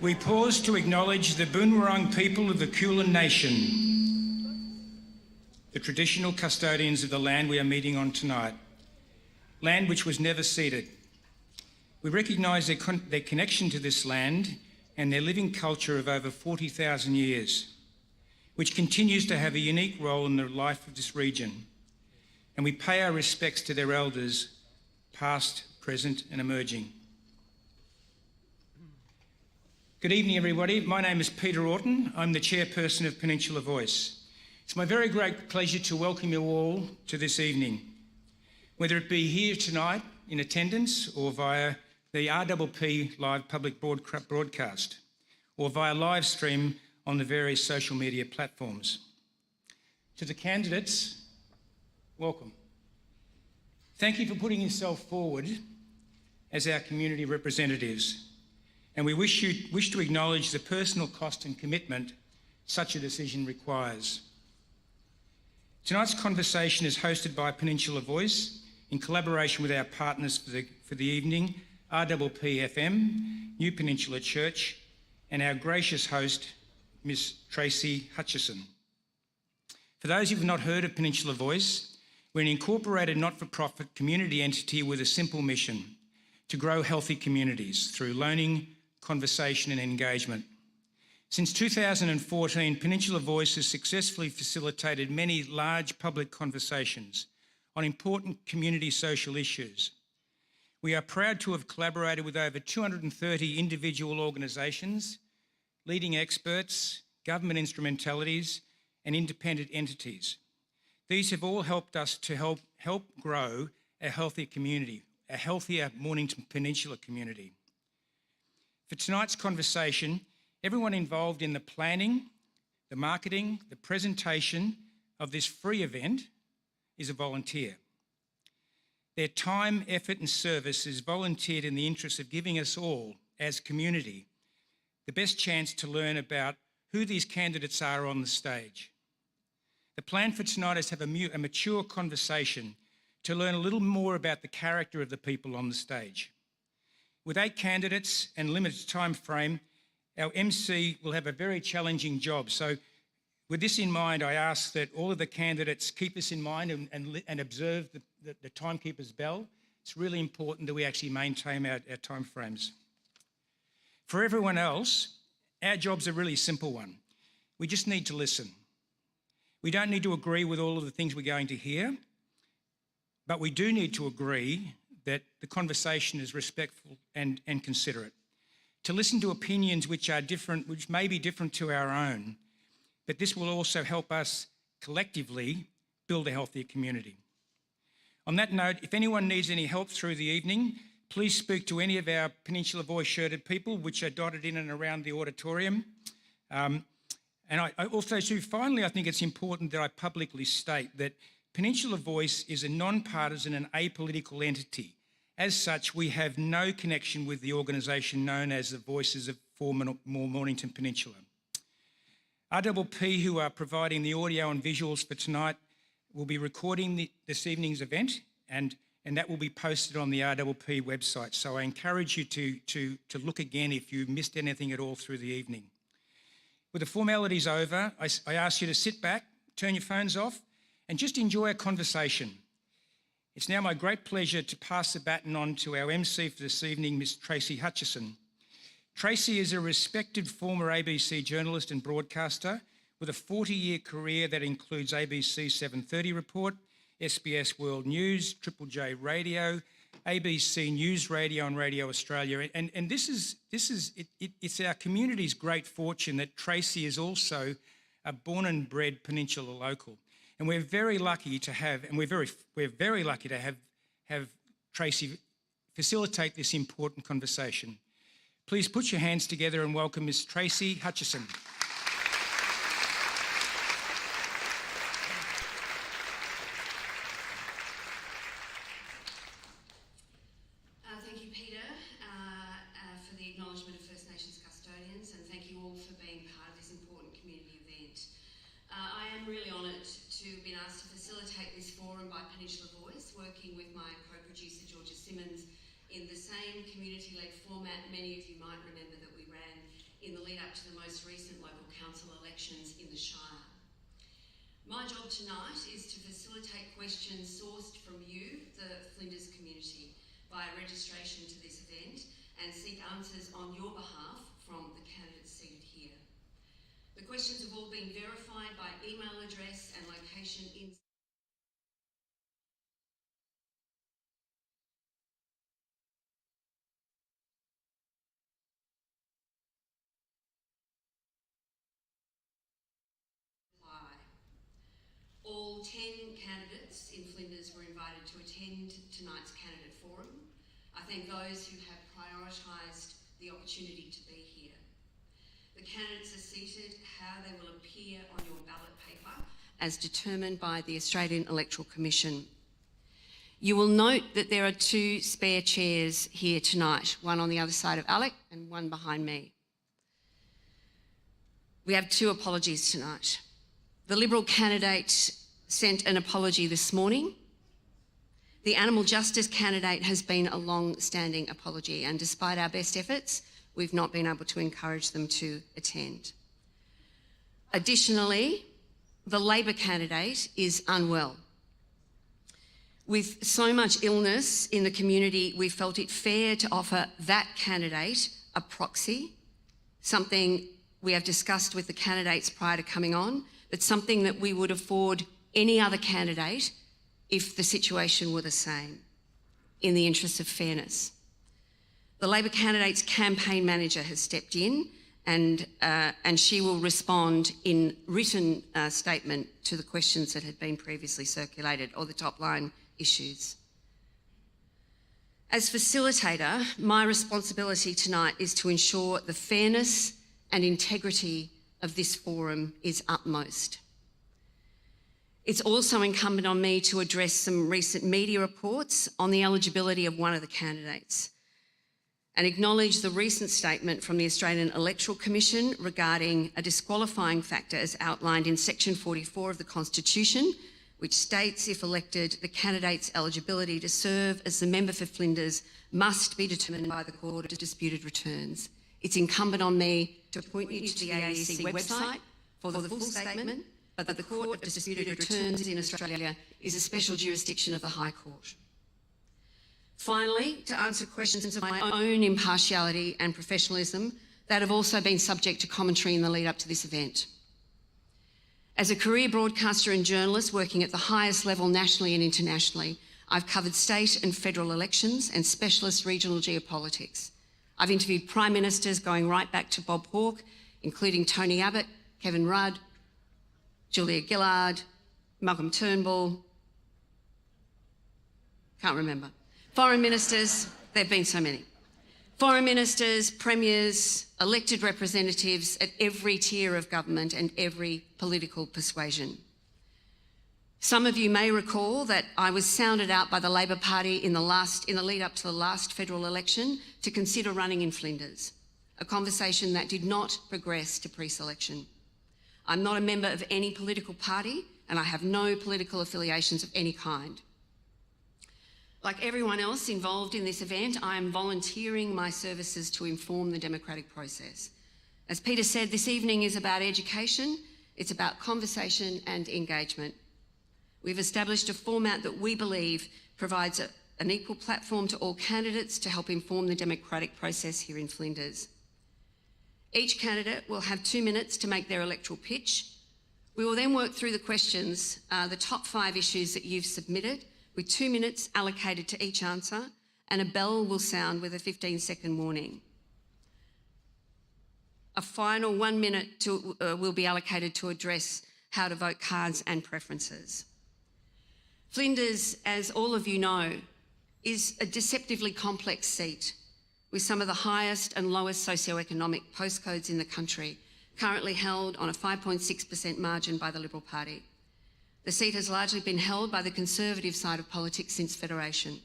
we pause to acknowledge the Boonwurrung people of the Kulin Nation, the traditional custodians of the land we are meeting on tonight, land which was never ceded. We recognise their connection to this land and their living culture of over 40,000 years, which continues to have a unique role in the life of this region. And we pay our respects to their elders, past, present and emerging. Good evening, everybody. My name is Peter Orton. I'm the chairperson of Peninsula Voice. It's my very great pleasure to welcome you all to this evening, whether it be here tonight in attendance or via the RPP live public broadcast or via live stream on the various social media platforms. To the candidates, welcome. Thank you for putting yourself forward as our community representatives, and we wish to acknowledge the personal cost and commitment such a decision requires. Tonight's conversation is hosted by Peninsula Voice in collaboration with our partners for the evening, RPP FM, New Peninsula Church, and our gracious host, Ms. Tracee Hutchison. For those who have not heard of Peninsula Voice, we're an incorporated not-for-profit community entity with a simple mission: to grow healthy communities through learning, conversation and engagement. Since 2014, Peninsula Voice has successfully facilitated many large public conversations on important community social issues. We are proud to have collaborated with over 230 individual organisations, leading experts, government instrumentalities and independent entities. These have all helped us to help grow a healthier community, a healthier Mornington Peninsula community. For tonight's conversation, everyone involved in the planning, the marketing, the presentation of this free event is a volunteer. Their time, effort and service is volunteered in the interest of giving us all, as community, the best chance to learn about who these candidates are on the stage. The plan for tonight is to have a mature conversation to learn a little more about the character of the people on the stage. With 8 candidates and limited time frame, our MC will have a very challenging job. So with this in mind, I ask that all of the candidates keep this in mind and observe the timekeeper's bell. It's really important that we actually maintain our time frames. For everyone else, our job's a really simple one. We just need to listen. We don't need to agree with all of the things we're going to hear, but we do need to agree that the conversation is respectful and considerate. To listen to opinions which are different, which may be different to our own, but this will also help us collectively build a healthier community. On that note, if anyone needs any help through the evening, please speak to any of our Peninsula Voice shirted people, which are dotted in and around the auditorium. And I also too, finally, I think it's important that I publicly state that Peninsula Voice is a non-partisan and apolitical entity. As such, we have no connection with the organisation known as the Voices of Mornington Peninsula. RPP, who are providing the audio and visuals for tonight, will be recording this evening's event, and that will be posted on the RPP website. So I encourage you to look again if you missed anything at all through the evening. With the formalities over, I ask you to sit back, turn your phones off, and just enjoy a conversation. It's now my great pleasure to pass the baton on to our MC for this evening, Ms. Tracee Hutchison. Tracee is a respected former ABC journalist and broadcaster with a 40-year career that includes ABC 7:30 Report, SBS World News, Triple J Radio, ABC News Radio and Radio Australia. And it's our community's great fortune that Tracee is also a born and bred Peninsula local. And we're very lucky to have, have Tracee facilitate this important conversation. Please put your hands together and welcome Ms. Tracee Hutchison. Thank you, Peter, for the acknowledgement of First Nations custodians, and thank you all for being part of this important community event. I am really honoured to have been asked to facilitate this forum by Peninsula Voice, working with my co-producer Georgia Simmons in the same community-led format many of you might remember that we ran in the lead up to the most recent local council elections in the Shire. My job tonight is to facilitate questions sourced from you, the Flinders community, via registration to this event and seek answers on your behalf from the candidates seated here. The questions have all been verified by email address and location in All 10 candidates in Flinders were invited to attend tonight's candidate forum. I thank those who have prioritised the opportunity to be here. The candidates are seated how they will appear on your ballot paper as determined by the Australian Electoral Commission. You will note that there are 2 spare chairs here tonight, one on the other side of Alec and one behind me. We have 2 apologies tonight. The Liberal candidate sent an apology this morning. The Animal Justice candidate has been a long-standing apology, and despite our best efforts, we've not been able to encourage them to attend. Additionally, the Labor candidate is unwell. With so much illness in the community, we felt it fair to offer that candidate a proxy, something we have discussed with the candidates prior to coming on, but something that we would afford any other candidate if the situation were the same, in the interest of fairness. The Labor candidate's campaign manager has stepped in and she will respond in written statement to the questions that had been previously circulated or the top line issues. As facilitator, my responsibility tonight is to ensure the fairness and integrity of this forum is utmost. It's also incumbent on me to address some recent media reports on the eligibility of one of the candidates and acknowledge the recent statement from the Australian Electoral Commission regarding a disqualifying factor as outlined in Section 44 of the Constitution, which states, if elected, the candidate's eligibility to serve as the member for Flinders must be determined by the Court of Disputed Returns. It's incumbent on me to point you to the AEC website for the full statement, but the Court of Disputed Returns in Australia is a special jurisdiction of the High Court. Finally, to answer questions of my own impartiality and professionalism that have also been subject to commentary in the lead up to this event. As a career broadcaster and journalist working at the highest level nationally and internationally, I've covered state and federal elections and specialist regional geopolitics. I've interviewed Prime Ministers going right back to Bob Hawke, including Tony Abbott, Kevin Rudd, Julia Gillard, Malcolm Turnbull, can't remember. Foreign ministers, there have been so many. Foreign ministers, premiers, elected representatives at every tier of government and every political persuasion. Some of you may recall that I was sounded out by the Labor Party in the lead up to the last federal election to consider running in Flinders, a conversation that did not progress to pre-selection. I'm not a member of any political party and I have no political affiliations of any kind. Like everyone else involved in this event, I am volunteering my services to inform the democratic process. As Peter said, this evening is about education, it's about conversation and engagement. We've established a format that we believe provides an equal platform to all candidates to help inform the democratic process here in Flinders. Each candidate will have 2 minutes to make their electoral pitch. We will then work through the questions, the top 5 issues that you've submitted, with 2 minutes allocated to each answer, and a bell will sound with a 15-second warning. A final 1 minute will be allocated to address how to vote cards and preferences. Flinders, as all of you know, is a deceptively complex seat with some of the highest and lowest socioeconomic postcodes in the country, currently held on a 5.6% margin by the Liberal Party. The seat has largely been held by the Conservative side of politics since Federation.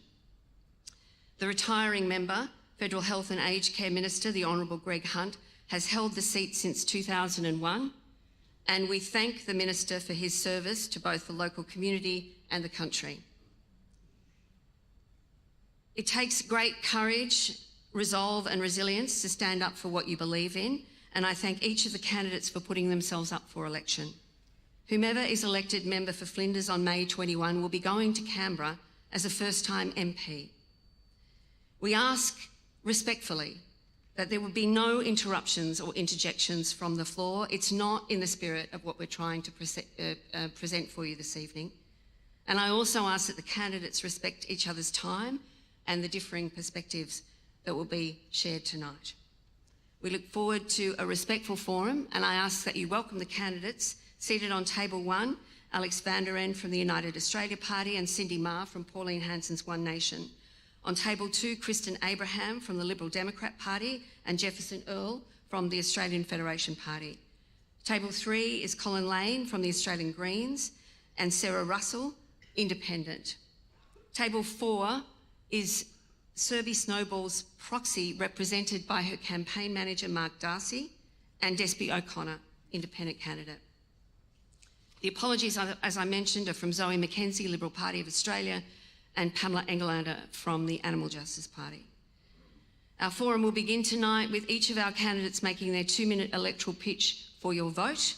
The retiring member, Federal Health and Aged Care Minister, the Honourable Greg Hunt, has held the seat since 2001, and we thank the Minister for his service to both the local community and the country. It takes great courage, resolve and resilience to stand up for what you believe in and I thank each of the candidates for putting themselves up for election. Whomever is elected member for Flinders on May 21 will be going to Canberra as a first-time MP. We ask respectfully that there would be no interruptions or interjections from the floor. It's not in the spirit of what we're trying to present for you this evening. And I also ask that the candidates respect each other's time and the differing perspectives that will be shared tonight. We look forward to a respectful forum, and I ask that you welcome the candidates seated on table 1, Alex van der Ende from the United Australia Party and Cyndi Marr from Pauline Hanson's One Nation. On table 2, Chrysten Abraham from the Liberal Democrat Party and Jefferson Earl from the Australian Federation Party. Table 3 is Colin Lane from the Australian Greens and Sarah Russell, Independent. Table 4 is Surbhi Snowball's proxy, represented by her campaign manager Mark Darcy, and Despi O'Connor, Independent candidate. The apologies, as I mentioned, are from Zoe McKenzie, Liberal Party of Australia, and Pamela Engelander from the Animal Justice Party. Our forum will begin tonight with each of our candidates making their 2-minute electoral pitch for your vote,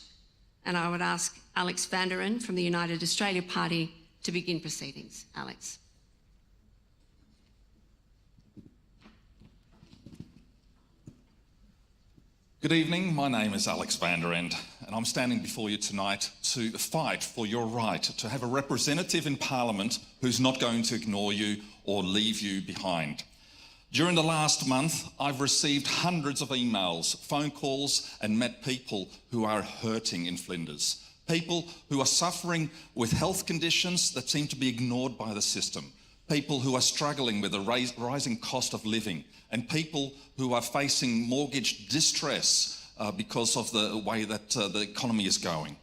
and I would ask Alex van der Ende from the United Australia Party to begin proceedings. Alex. Good evening, my name is Alex van der Ende, and I'm standing before you tonight to fight for your right to have a representative in Parliament who's not going to ignore you or leave you behind. During the last month, I've received hundreds of emails, phone calls, and met people who are hurting in Flinders. People who are suffering with health conditions that seem to be ignored by the system. People who are struggling with the rising cost of living, and people who are facing mortgage distress because of the way that the economy is going.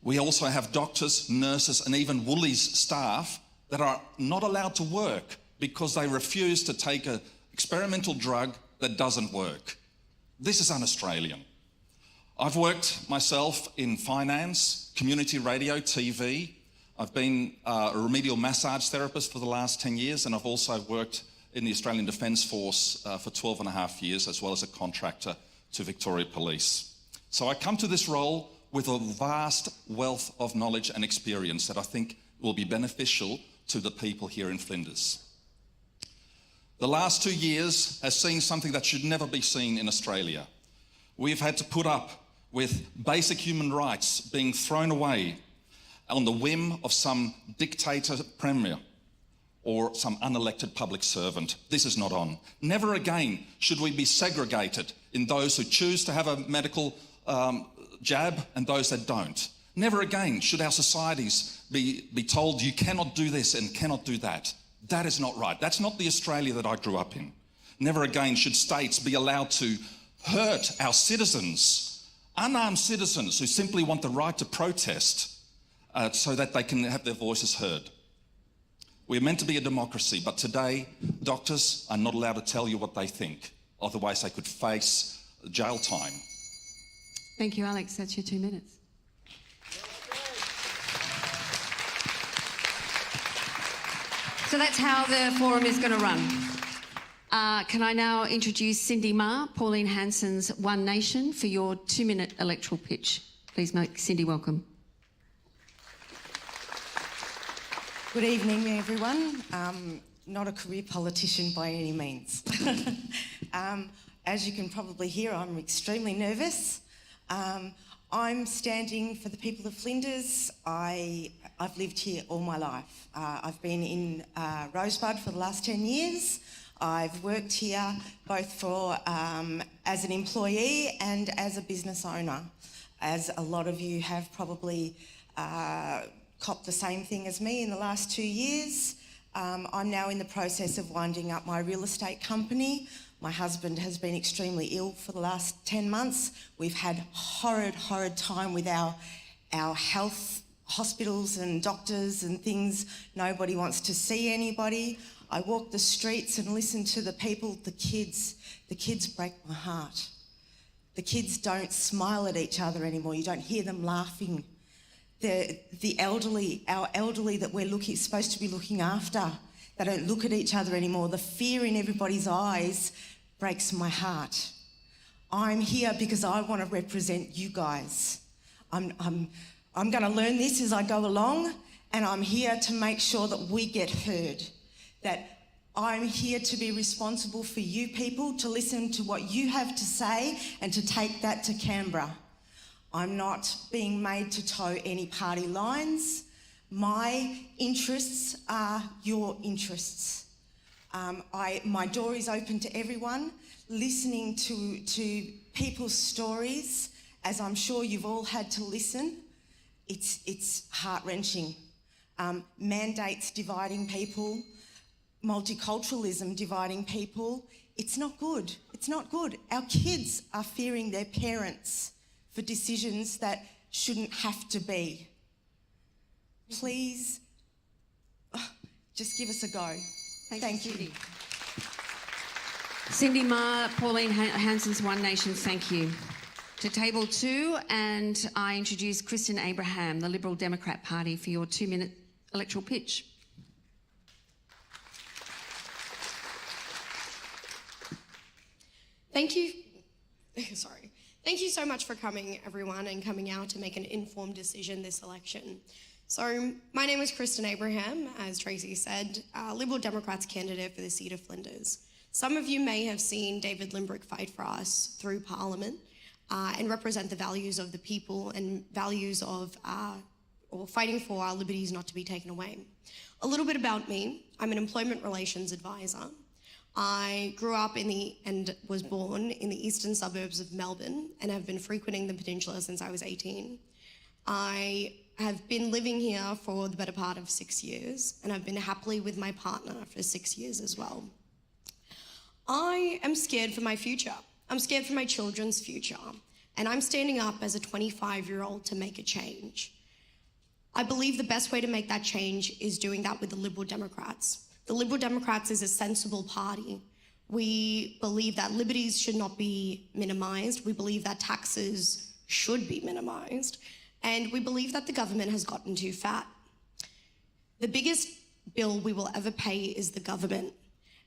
We also have doctors, nurses, and even Woolies staff that are not allowed to work because they refuse to take an experimental drug that doesn't work. This is un-Australian. I've worked myself in finance, community radio, TV. I've been a remedial massage therapist for the last 10 years, and I've also worked in the Australian Defence Force for 12 and a half years, as well as a contractor to Victoria Police. So I come to this role with a vast wealth of knowledge and experience that I think will be beneficial to the people here in Flinders. The last 2 years has seen something that should never be seen in Australia. We've had to put up with basic human rights being thrown away on the whim of some dictator premier or some unelected public servant. This is not on. Never again should we be segregated in those who choose to have a medical jab and those that don't. Never again should our societies be told you cannot do this and cannot do that. That is not right. That's not the Australia that I grew up in. Never again should states be allowed to hurt our citizens, unarmed citizens who simply want the right to protest so that they can have their voices heard. We're meant to be a democracy, but today, doctors are not allowed to tell you what they think. Otherwise, they could face jail time. Thank you, Alex. That's your 2 minutes. So that's how the forum is going to run. Can I now introduce Cyndi Marr, Pauline Hanson's One Nation, for your 2-minute electoral pitch. Please make Cyndi welcome. Good evening, everyone. Not a career politician by any means. As you can probably hear, I'm extremely nervous. I'm standing for the people of Flinders. I've lived here all my life. I've been in Rosebud for the last 10 years. I've worked here both for as an employee and as a business owner, as a lot of you have probably copped the same thing as me in the last 2 years. I'm now in the process of winding up my real estate company. My husband has been extremely ill for the last 10 months. We've had horrid time with our health hospitals and doctors and things. Nobody wants to see anybody. I walk the streets and listen to the people, the kids. The kids break my heart. The kids don't smile at each other anymore. You don't hear them laughing. The elderly, our elderly that we're supposed to be looking after, they don't look at each other anymore. The fear in everybody's eyes breaks my heart. I'm here because I want to represent you guys. I'm going to learn this as I go along, and I'm here to make sure that we get heard, that I'm here to be responsible for you people, to listen to what you have to say and to take that to Canberra. I'm not being made to toe any party lines. My interests are your interests. My door is open to everyone. Listening to people's stories, as I'm sure you've all had to listen, it's heart-wrenching. Mandates dividing people, multiculturalism dividing people. It's not good. It's not good. Our kids are fearing their parents for decisions that shouldn't have to be. Please, just give us a go. Thank you. Cyndi. Cyndi, Marr, Pauline, Hanson's One Nation, thank you. To table 2, and I introduce Chrysten Abraham, the Liberal Democrat Party, for your 2-minute electoral pitch. Thank you. Sorry. Thank you so much for coming, everyone, and coming out to make an informed decision this election. So, my name is Chrysten Abraham, as Tracee said, Liberal Democrats candidate for the seat of Flinders. Some of you may have seen David Limbrick fight for us through Parliament and represent the values of the people and values of or fighting for our liberties not to be taken away. A little bit about me. I'm an employment relations advisor. I grew up and was born in the eastern suburbs of Melbourne and have been frequenting the Peninsula since I was 18. I have been living here for the better part of 6 years, and I've been happily with my partner for 6 years as well. I am scared for my future. I'm scared for my children's future, and I'm standing up as a 25-year-old to make a change. I believe the best way to make that change is doing that with the Liberal Democrats. The Liberal Democrats is a sensible party. We believe that liberties should not be minimised. We believe that taxes should be minimised. And we believe that the government has gotten too fat. The biggest bill we will ever pay is the government.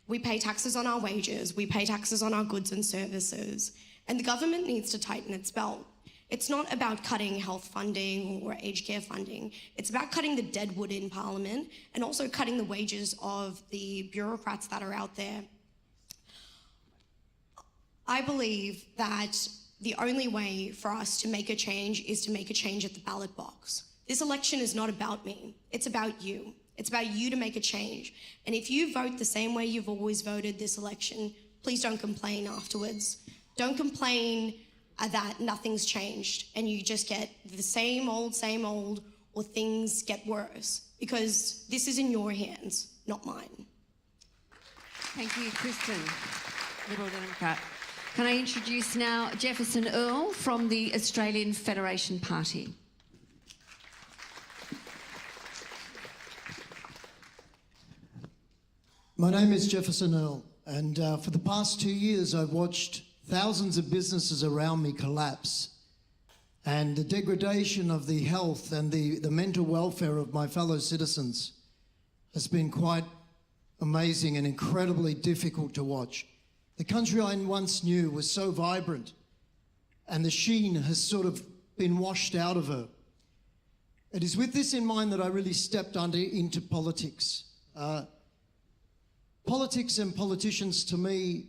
We pay taxes on our wages, we pay taxes on our goods and services, and the government needs to tighten its belt. It's not about cutting health funding or aged care funding. It's about cutting the deadwood in Parliament and also cutting the wages of the bureaucrats that are out there. I believe that the only way for us to make a change is to make a change at the ballot box. This election is not about me, it's about you. It's about you to make a change. And if you vote the same way you've always voted this election, please don't complain afterwards. Don't complain that nothing's changed and you just get the same old, or things get worse, because this is in your hands, not mine. Thank you, Chrysten, Liberal Democrat. Can I introduce now Jefferson Earl from the Australian Federation Party. My name is Jefferson Earl, and for the past 2 years I've watched thousands of businesses around me collapse, and the degradation of the health and the mental welfare of my fellow citizens has been quite amazing and incredibly difficult to watch. The country I once knew was so vibrant, and the sheen has sort of been washed out of her. It is with this in mind that I really stepped into politics. Politics and politicians, to me,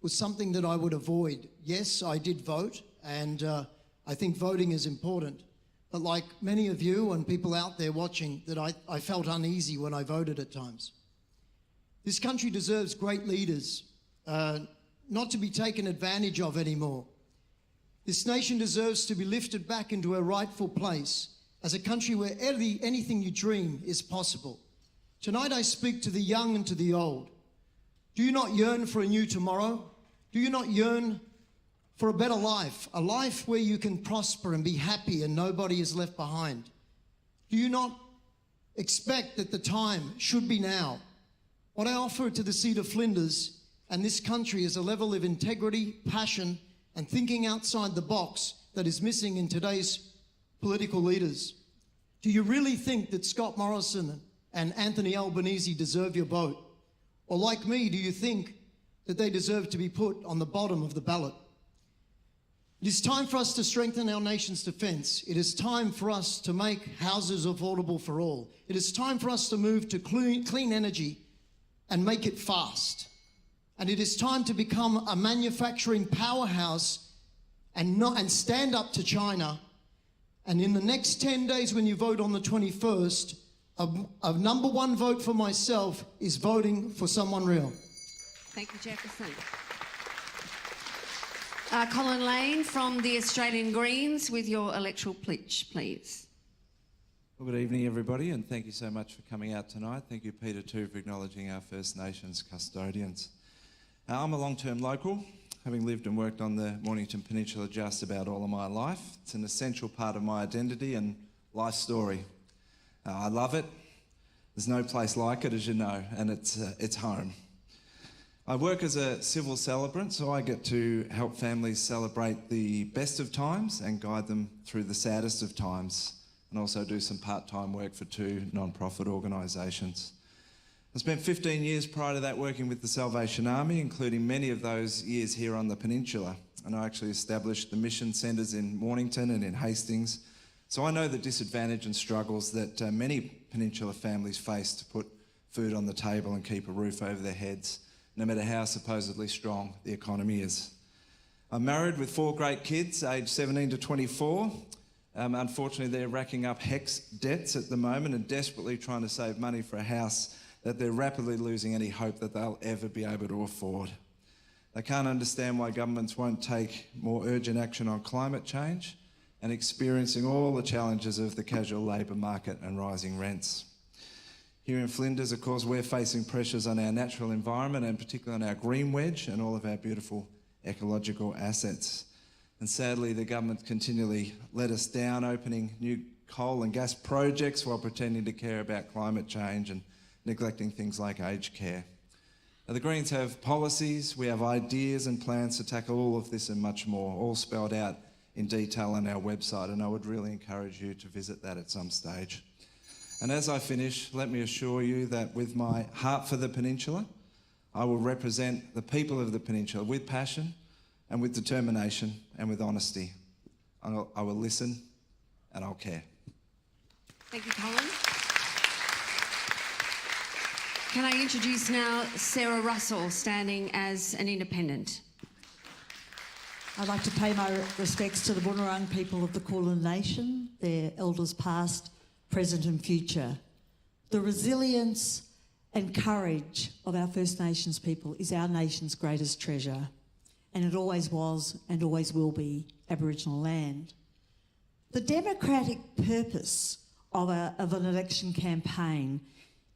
was something that I would avoid. Yes, I did vote, and I think voting is important. But like many of you and people out there watching, that I felt uneasy when I voted at times. This country deserves great leaders, not to be taken advantage of anymore. This nation deserves to be lifted back into a rightful place as a country where anything you dream is possible. Tonight I speak to the young and to the old. Do you not yearn for a new tomorrow? Do you not yearn for a better life? A life where you can prosper and be happy and nobody is left behind? Do you not expect that the time should be now? What I offer to the seat of Flinders and this country is a level of integrity, passion, and thinking outside the box that is missing in today's political leaders. Do you really think that Scott Morrison and Anthony Albanese deserve your vote? Or like me, do you think that they deserve to be put on the bottom of the ballot? It is time for us to strengthen our nation's defence. It is time for us to make houses affordable for all. It is time for us to move to clean energy and make it fast. And it is time to become a manufacturing powerhouse and stand up to China. And in the next 10 days when you vote on the 21st, a number one vote for myself is voting for someone real. Thank you, Jefferson. Colin Lane from the Australian Greens with your electoral pledge, please. Well, good evening, everybody, and thank you so much for coming out tonight. Thank you, Peter, too, for acknowledging our First Nations custodians. I'm a long-term local, having lived and worked on the Mornington Peninsula just about all of my life. It's an essential part of my identity and life story. I love it. There's no place like it, as you know, and it's home. I work as a civil celebrant, so I get to help families celebrate the best of times and guide them through the saddest of times, and also do some part-time work for 2 non-profit organisations. I spent 15 years prior to that working with the Salvation Army, including many of those years here on the Peninsula, and I actually established the mission centres in Mornington and in Hastings, so I know the disadvantage and struggles that many Peninsula families face to put food on the table and keep a roof over their heads, no matter how supposedly strong the economy is. I'm married with 4 great kids, aged 17 to 24. Unfortunately, they're racking up HECS debts at the moment and desperately trying to save money for a house that they're rapidly losing any hope that they'll ever be able to afford. They can't understand why governments won't take more urgent action on climate change and experiencing all the challenges of the casual labour market and rising rents. Here in Flinders, of course, we're facing pressures on our natural environment and particularly on our green wedge and all of our beautiful ecological assets. And sadly, the government continually let us down, opening new coal and gas projects while pretending to care about climate change and neglecting things like aged care. Now, the Greens have policies, we have ideas and plans to tackle all of this and much more, all spelled out in detail on our website, and I would really encourage you to visit that at some stage. And as I finish, let me assure you that with my heart for the Peninsula, I will represent the people of the Peninsula with passion and with determination and with honesty. I will listen and I'll care. Thank you, Colin. Can I introduce now Sarah Russell, standing as an independent? I'd like to pay my respects to the Boonwurrung people of the Kulin Nation, their elders past, present and future. The resilience and courage of our First Nations people is our nation's greatest treasure, and it always was and always will be Aboriginal land. The democratic purpose of an election campaign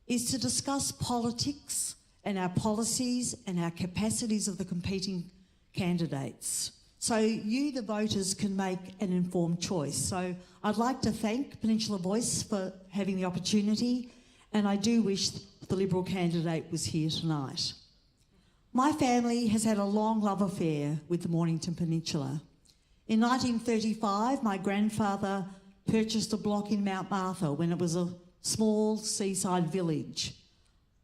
is to discuss politics and our policies and our capacities of the competing candidates, so you, the voters, can make an informed choice. So I'd like to thank Peninsula Voice for having the opportunity, and I do wish the Liberal candidate was here tonight. My family has had a long love affair with the Mornington Peninsula. In 1935, my grandfather purchased a block in Mount Martha when it was a small seaside village.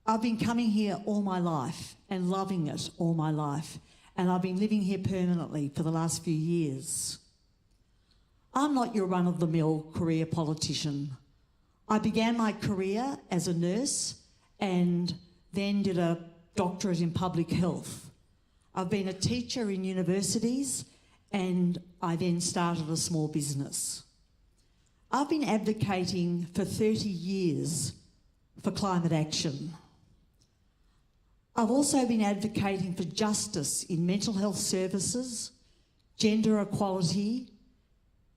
I've been coming here all my life and loving it all my life, and I've been living here permanently for the last few years. I'm not your run-of-the-mill career politician. I began my career as a nurse and then did a doctorate in public health. I've been a teacher in universities and I then started a small business. I've been advocating for 30 years for climate action. I've also been advocating for justice in mental health services, gender equality,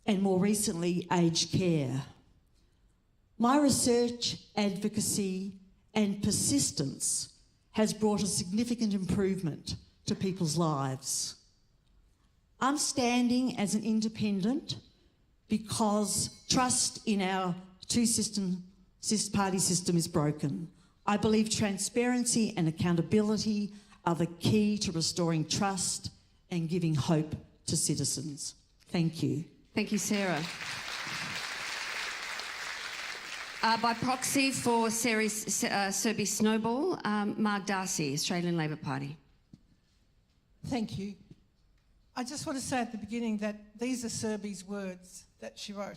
and more recently, aged care. My research, advocacy, and persistence has brought a significant improvement to people's lives. I'm standing as an independent because trust in our two-party system is broken. I believe transparency and accountability are the key to restoring trust and giving hope to citizens. Thank you. Thank you, Sarah. By proxy for Surbhi Snowball, Marr Darcy, Australian Labor Party. Thank you. I just want to say at the beginning that these are Surbhi's words that she wrote.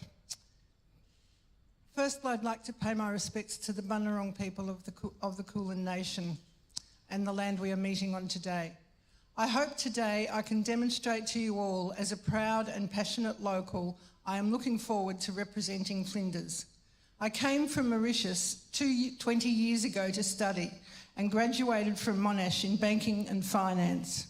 First, I'd like to pay my respects to the Bunurong people of the Kulin Nation and the land we are meeting on today. I hope today I can demonstrate to you all, as a proud and passionate local, I am looking forward to representing Flinders. I came from Mauritius 20 years ago to study and graduated from Monash in banking and finance.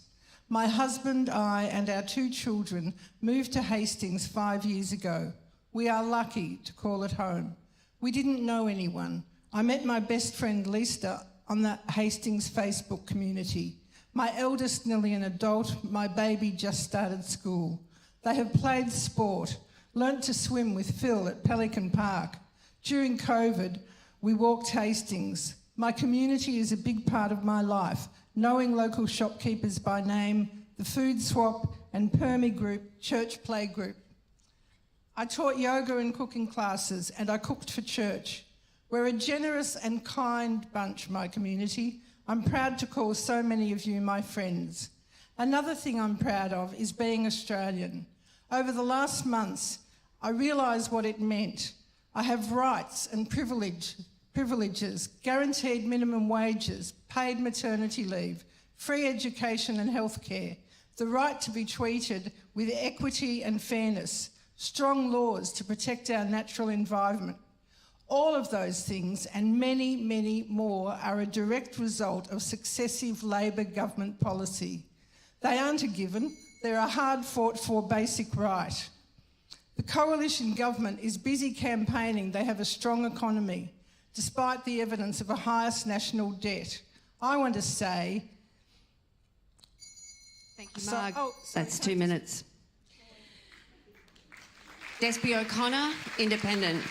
My husband, I and our 2 children moved to Hastings 5 years ago. We are lucky to call it home. We didn't know anyone. I met my best friend Lisa on the Hastings Facebook community. My eldest nearly an adult, my baby just started school. They have played sport, learnt to swim with Phil at Pelican Park. During COVID, we walked Hastings. My community is a big part of my life, knowing local shopkeepers by name, the Food Swap and Permi Group Church Play Group. I taught yoga and cooking classes, and I cooked for church. We're a generous and kind bunch, my community. I'm proud to call so many of you my friends. Another thing I'm proud of is being Australian. Over the last months, I realised what it meant. I have rights and privileges, guaranteed minimum wages, paid maternity leave, free education and healthcare, the right to be treated with equity and fairness, strong laws to protect our natural environment. All of those things and many, many more are a direct result of successive Labor government policy. They aren't a given, they're a hard fought for basic right. The coalition government is busy campaigning they have a strong economy, despite the evidence of a highest national debt. I want to say... Thank you, Marg. That's 2 minutes. Despi O'Connor, Independent.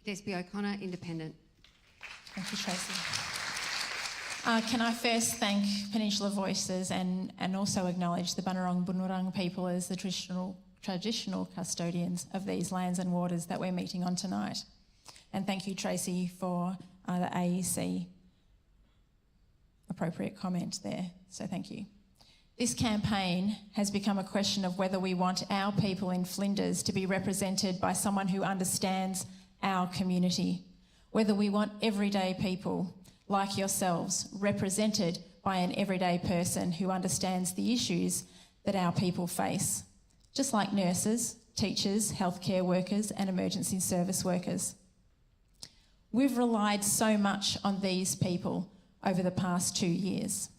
Despi O'Connor, Independent. Thank you, Tracee. Can I first thank Peninsula Voices and also acknowledge the Bunurong people as the traditional custodians of these lands and waters that we're meeting on tonight. And thank you, Tracee, for the AEC appropriate comment there, so thank you. This campaign has become a question of whether we want our people in Flinders to be represented by someone who understands our community, whether we want everyday people like yourselves represented by an everyday person who understands the issues that our people face, just like nurses, teachers, healthcare workers and emergency service workers. We've relied so much on these people over the past 2 years.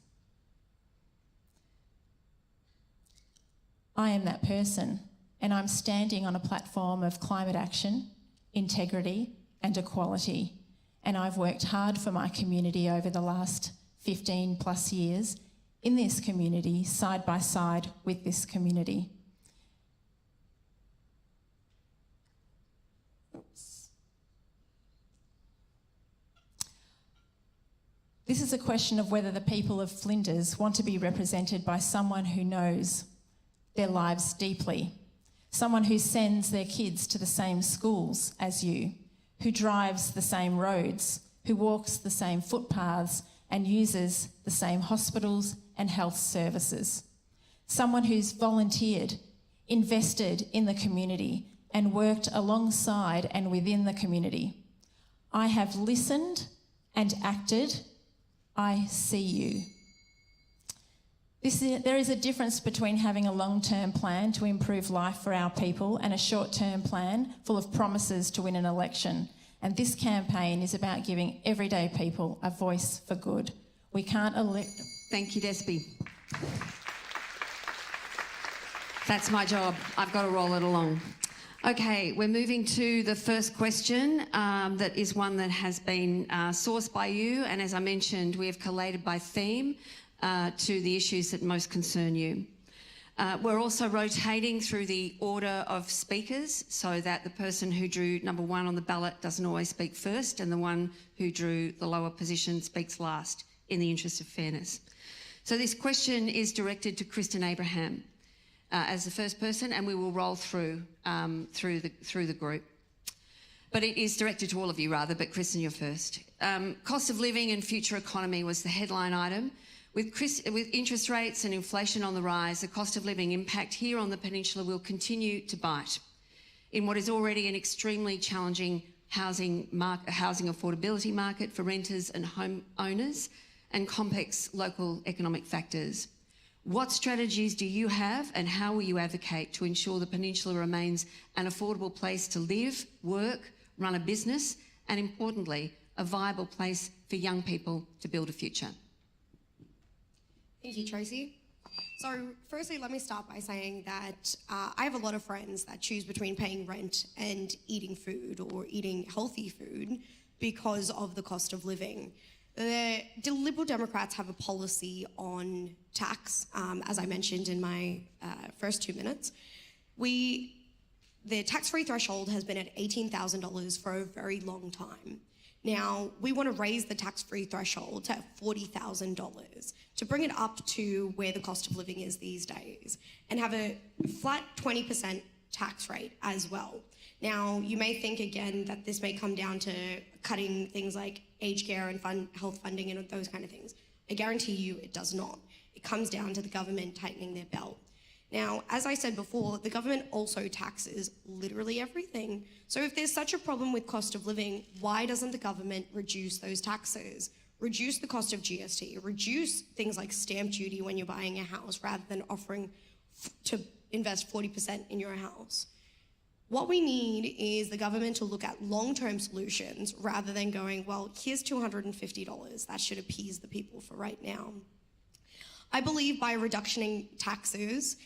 I am that person, and I'm standing on a platform of climate action, integrity and equality, and I've worked hard for my community over the last 15 plus years in this community, side by side with this community. This is a question of whether the people of Flinders want to be represented by someone who knows their lives deeply, someone who sends their kids to the same schools as you, who drives the same roads, who walks the same footpaths and uses the same hospitals and health services. Someone who's volunteered, invested in the community and worked alongside and within the community. I have listened and acted. I see you. There is a difference between having a long-term plan to improve life for our people and a short-term plan full of promises to win an election. And this campaign is about giving everyday people a voice for good. We can't elect... Thank you, Despi. That's my job. I've got to roll it along. Okay, we're moving to the first question that is one that has been sourced by you, and as I mentioned, we have collated by theme to the issues that most concern you. We're also rotating through the order of speakers so that the person who drew number 1 on the ballot doesn't always speak first and the one who drew the lower position speaks last, in the interest of fairness. So this question is directed to Chrysten Abraham as the first person, and we will roll through the group. but it is directed to all of you rather, but Chrysten, you're first. Cost of living and future economy was the headline item. With interest rates and inflation on the rise, the cost of living impact here on the peninsula will continue to bite in what is already an extremely challenging housing affordability market for renters and homeowners and complex local economic factors. What strategies do you have and how will you advocate to ensure the peninsula remains an affordable place to live, work, run a business, and importantly, a viable place for young people to build a future? Thank you, Tracee. So firstly, let me start by saying that I have a lot of friends that choose between paying rent and eating food or eating healthy food because of the cost of living. The Liberal Democrats have a policy on tax, as I mentioned in my first 2 minutes. The tax-free threshold has been at $18,000 for a very long time. Now, we want to raise the tax-free threshold to $40,000 to bring it up to where the cost of living is these days and have a flat 20% tax rate as well. Now, you may think again that this may come down to cutting things like aged care and health funding and those kind of things. I guarantee you it does not. It comes down to the government tightening their belt. Now, as I said before, the government also taxes literally everything. So if there's such a problem with cost of living, why doesn't the government reduce those taxes? Reduce the cost of GST, reduce things like stamp duty when you're buying a house rather than offering to invest 40% in your house. What we need is the government to look at long-term solutions rather than going, well, here's $250. That should appease the people for right now. I believe by reduction in taxes,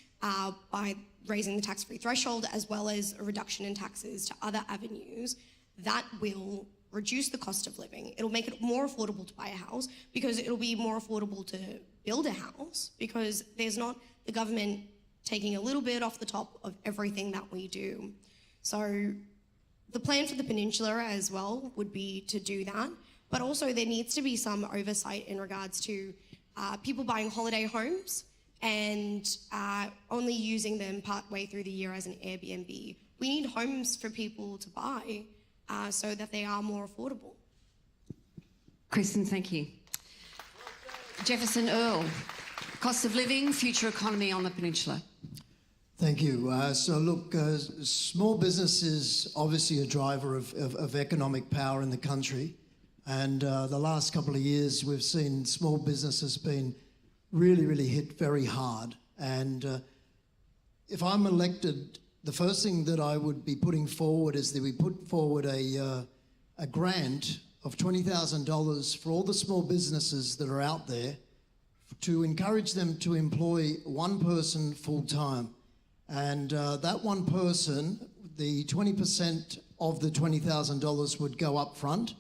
by raising the tax-free threshold as well as a reduction in taxes to other avenues, that will reduce the cost of living. It'll make it more affordable to buy a house because it'll be more affordable to build a house because there's not the government taking a little bit off the top of everything that we do. So the plan for the peninsula as well would be to do that, but also there needs to be some oversight in regards to people buying holiday homes and only using them partway through the year as an Airbnb. We need homes for people to buy so that they are more affordable. Chrysten, thank you. Jefferson, Earl, cost of living, future economy on the peninsula. Thank you. So look, small business is obviously a driver of economic power in the country. And the last couple of years, we've seen small businesses being really hit very hard. And if I'm elected, the first thing that I would be putting forward is that we put forward a grant of $20,000 for all the small businesses that are out there to encourage them to employ one person full-time. And that one person, the 20% of the $20,000 would go up front.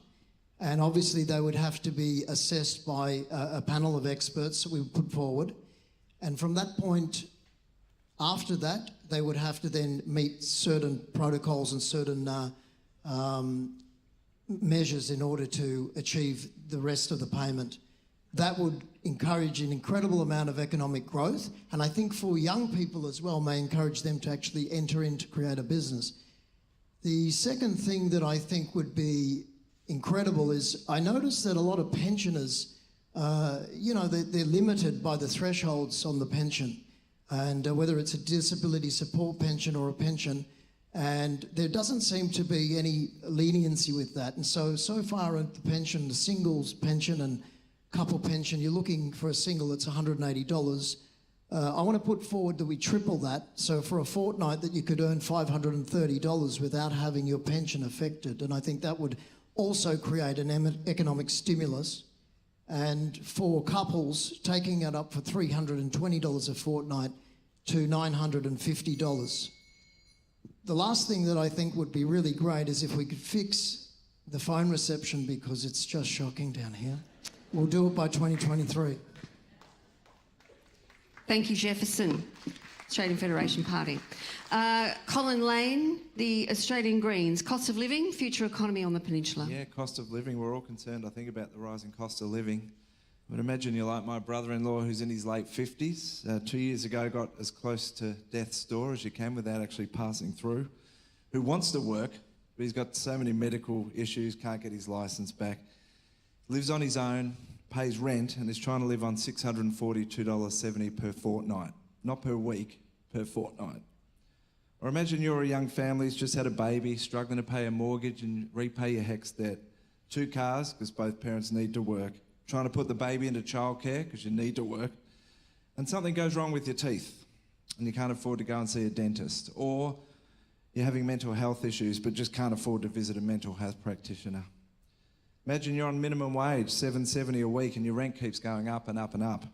And obviously they would have to be assessed by a panel of experts that we put forward. And from that point, after that, they would have to then meet certain protocols and certain measures in order to achieve the rest of the payment. That would encourage an incredible amount of economic growth. And I think for young people as well, may encourage them to actually enter in to create a business. The second thing that I think would be incredible is I noticed that a lot of pensioners, they're limited by the thresholds on the pension, and whether it's a disability support pension or a pension, and there doesn't seem to be any leniency with that. And so far at the pension, the singles pension and couple pension, you're looking for a single that's $180. I want to put forward that we triple that, so for a fortnight that you could earn $530 without having your pension affected. And I think that would also create an economic stimulus. And for couples, taking it up for $320 a fortnight to $950. The last thing that I think would be really great is if we could fix the phone reception, because it's just shocking down here. We'll do it by 2023. Thank you, Jefferson, Australian Federation Party. Colin Lane, the Australian Greens, cost of living, future economy on the peninsula. Yeah, cost of living. We're all concerned, I think, about the rising cost of living. I would imagine you're like my brother-in-law who's in his late 50s. 2 years ago got as close to death's door as you can without actually passing through. Who wants to work but he's got so many medical issues, can't get his licence back. Lives on his own, pays rent, and is trying to live on $642.70 per fortnight. Not per week, per fortnight. Or imagine you're a young family who's just had a baby, struggling to pay a mortgage and repay your HECS debt. 2 cars, because both parents need to work. Trying to put the baby into childcare, because you need to work. And something goes wrong with your teeth, and you can't afford to go and see a dentist. Or you're having mental health issues, but just can't afford to visit a mental health practitioner. Imagine you're on minimum wage, $7.70 a week, and your rent keeps going up and up and up.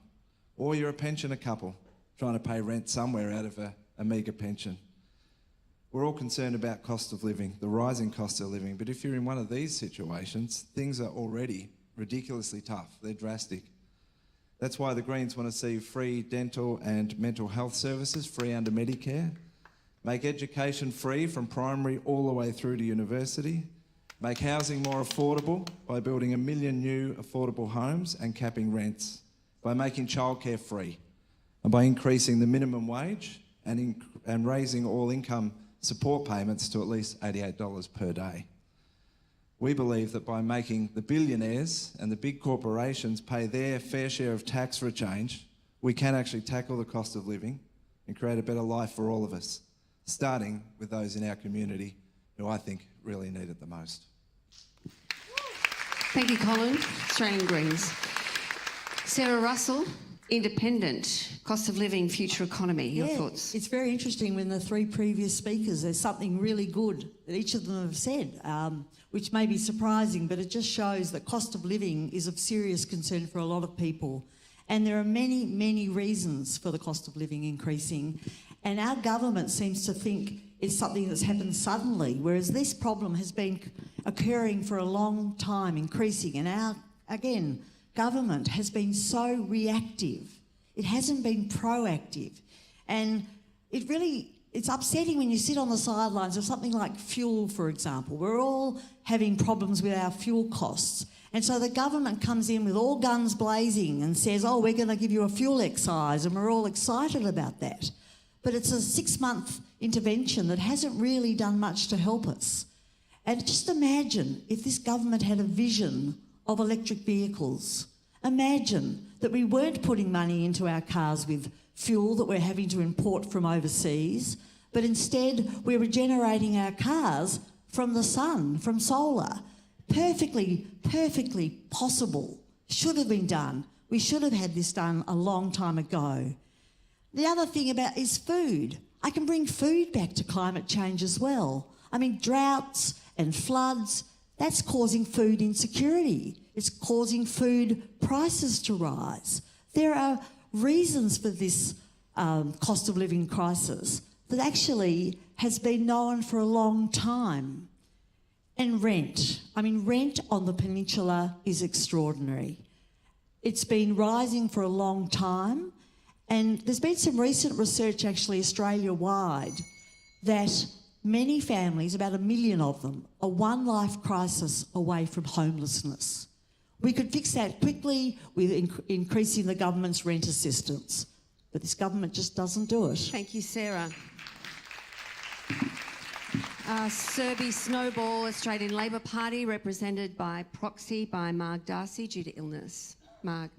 Or you're a pensioner couple, trying to pay rent somewhere out of a meagre pension. We're all concerned about cost of living, the rising cost of living, but if you're in one of these situations, things are already ridiculously tough. They're drastic. That's why the Greens want to see free dental and mental health services, free under Medicare, make education free from primary all the way through to university, make housing more affordable by building 1 million new affordable homes and capping rents, by making childcare free, and by increasing the minimum wage and raising all income support payments to at least $88 per day. We believe that by making the billionaires and the big corporations pay their fair share of tax for a change, we can actually tackle the cost of living and create a better life for all of us, starting with those in our community who I think really need it the most. Thank you, Colin. Australian Greens. Sarah Russell, Independent, cost of living, future economy. Your thoughts? It's very interesting when the 3 previous speakers, there's something really good that each of them have said, which may be surprising, but it just shows that cost of living is of serious concern for a lot of people. And there are many, many reasons for the cost of living increasing. And our government seems to think it's something that's happened suddenly, whereas this problem has been occurring for a long time, increasing. And our, again, government has been so reactive. It hasn't been proactive. And it's upsetting when you sit on the sidelines of something like fuel, for example. We're all having problems with our fuel costs. And so the government comes in with all guns blazing and says, oh, we're going to give you a fuel excise, and we're all excited about that. But it's a 6-month intervention that hasn't really done much to help us. And just imagine if this government had a vision of electric vehicles. Imagine that we weren't putting money into our cars with fuel that we're having to import from overseas, but instead we're regenerating our cars from the sun, from solar. Perfectly possible. Should have been done. We should have had this done a long time ago. The other thing is food. I can bring food back to climate change as well. I mean, droughts and floods, that's causing food insecurity. It's causing food prices to rise. There are reasons for this cost of living crisis that actually has been known for a long time. And rent. I mean, rent on the peninsula is extraordinary. It's been rising for a long time, and there's been some recent research actually Australia-wide that many families, about 1 million of them, are one life crisis away from homelessness. We could fix that quickly with increasing the government's rent assistance, but this government just doesn't do it. Thank you, Sarah. Surbhi Snowball, Australian Labor Party, represented by proxy by Marr Darcy due to illness. Marg.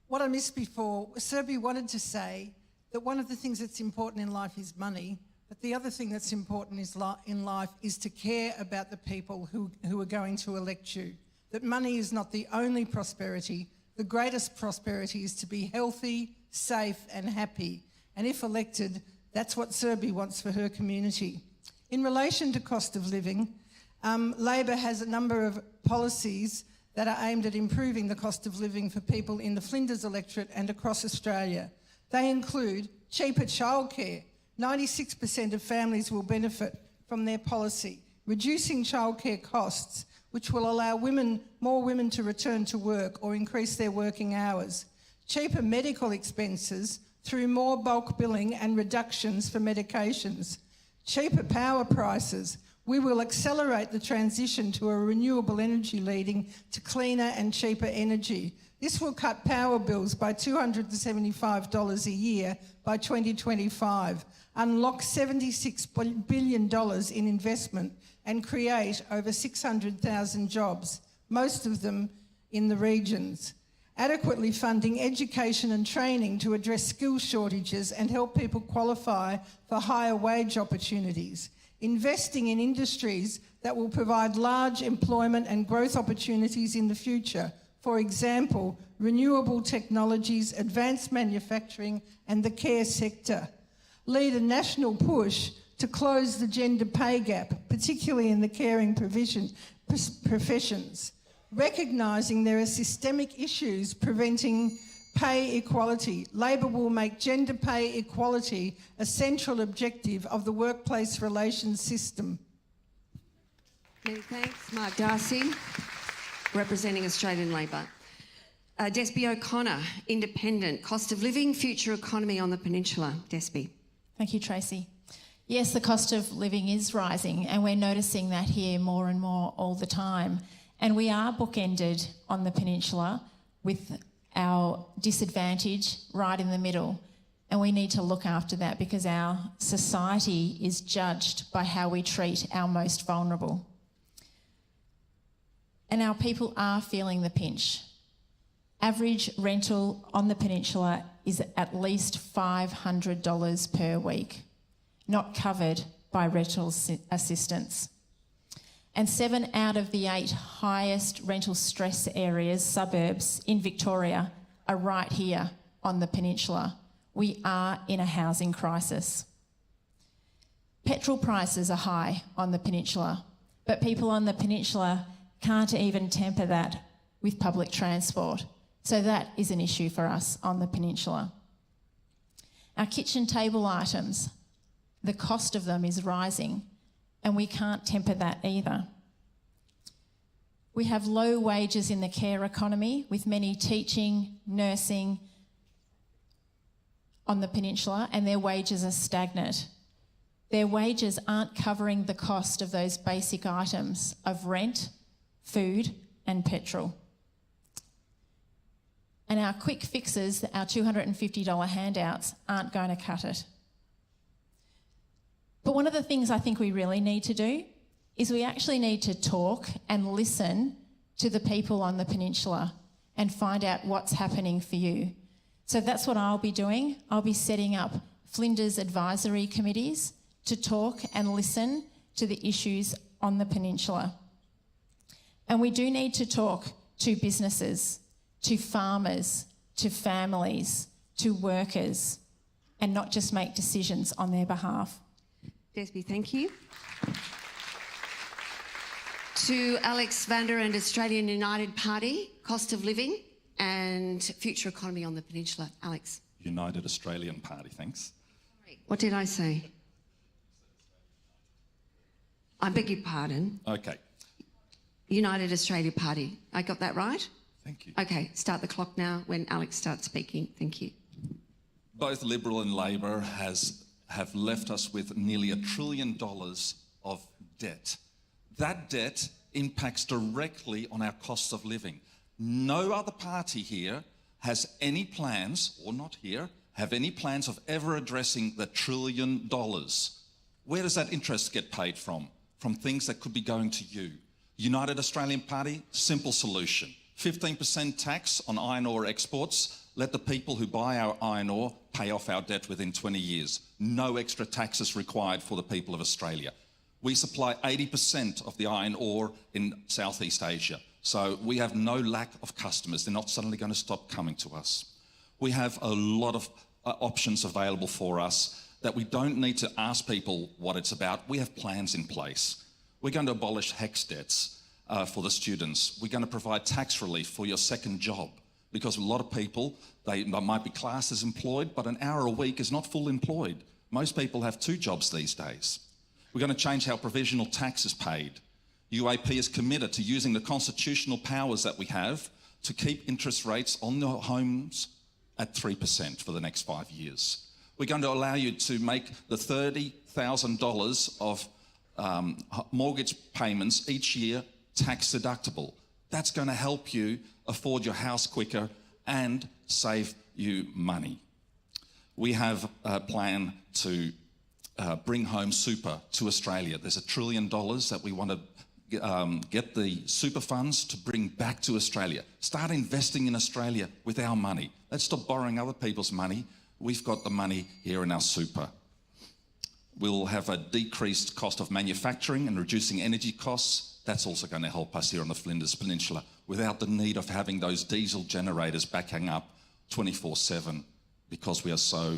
What I missed before, Surbhi wanted to say that one of the things that's important in life is money, but the other thing that's important in life is to care about the people who are going to elect you. That money is not the only prosperity. The greatest prosperity is to be healthy, safe and happy. And if elected, that's what Surbhi wants for her community. In relation to cost of living, Labor has a number of policies that are aimed at improving the cost of living for people in the Flinders electorate and across Australia. They include cheaper childcare. 96% of families will benefit from their policy. Reducing childcare costs, which will allow more women to return to work or increase their working hours. Cheaper medical expenses through more bulk billing and reductions for medications. Cheaper power prices. We will accelerate the transition to a renewable energy leading to cleaner and cheaper energy. This will cut power bills by $275 a year by 2025, unlock $76 billion in investment and create over 600,000 jobs, most of them in the regions. Adequately funding education and training to address skill shortages and help people qualify for higher wage opportunities. Investing in industries that will provide large employment and growth opportunities in the future. For example, renewable technologies, advanced manufacturing and the care sector. Lead a national push to close the gender pay gap, particularly in the caring professions. Recognising there are systemic issues preventing pay equality, Labor will make gender pay equality a central objective of the workplace relations system. Many thanks. Mark Darcy, representing Australian Labor. Despi O'Connor, Independent, Cost of Living, Future Economy on the Peninsula. Despi. Thank you, Tracee. Yes, the cost of living is rising, and we're noticing that here more and more all the time. And we are bookended on the peninsula with our disadvantage right in the middle. And we need to look after that because our society is judged by how we treat our most vulnerable. And our people are feeling the pinch. Average rental on the peninsula is at least $500 per week, not covered by rental assistance. And 7 out of the 8 highest rental stress areas, suburbs in Victoria, are right here on the peninsula. We are in a housing crisis. Petrol prices are high on the peninsula, but people on the peninsula can't even temper that with public transport. So that is an issue for us on the peninsula. Our kitchen table items, the cost of them is rising, and we can't temper that either. We have low wages in the care economy, with many teaching, nursing on the peninsula, and their wages are stagnant. Their wages aren't covering the cost of those basic items of rent, food and petrol. And our quick fixes, our $250 handouts, aren't going to cut it. But one of the things I think we really need to do is we actually need to talk and listen to the people on the peninsula and find out what's happening for you. So that's what I'll be doing. I'll be setting up Flinders advisory committees to talk and listen to the issues on the peninsula. And we do need to talk to businesses, to farmers, to families, to workers, and not just make decisions on their behalf. Despi, thank you. To Alex Vander and Australian United Party, Cost of Living and Future Economy on the Peninsula. Alex. United Australian Party, thanks. What did I say? I beg your pardon. Okay. United Australia Party. I got that right? Thank you. Okay, start the clock now when Alex starts speaking. Thank you. Both Liberal and Labor have left us with nearly $1 trillion of debt. That debt impacts directly on our cost of living. No other party here has any plans, or not here, have any plans of ever addressing the $1 trillion. Where does that interest get paid from? From things that could be going to you. United Australian Party, simple solution. 15% tax on iron ore exports. Let the people who buy our iron ore pay off our debt within 20 years. No extra taxes required for the people of Australia. We supply 80% of the iron ore in Southeast Asia. So we have no lack of customers. They're not suddenly going to stop coming to us. We have a lot of options available for us that we don't need to ask people what it's about. We have plans in place. We're going to abolish HECS debts for the students. We're going to provide tax relief for your second job, because a lot of people, they might be classed as employed, but an hour a week is not full employed. Most people have 2 jobs these days. We're going to change how provisional tax is paid. UAP is committed to using the constitutional powers that we have to keep interest rates on the homes at 3% for the next 5 years. We're going to allow you to make the $30,000 of mortgage payments each year tax deductible. That's going to help you afford your house quicker, and save you money. We have a plan to bring home super to Australia. There's $1 trillion that we want to get the super funds to bring back to Australia. Start investing in Australia with our money. Let's stop borrowing other people's money. We've got the money here in our super. We'll have a decreased cost of manufacturing and reducing energy costs. That's also going to help us here on the Flinders Peninsula without the need of having those diesel generators backing up 24/7 because we are so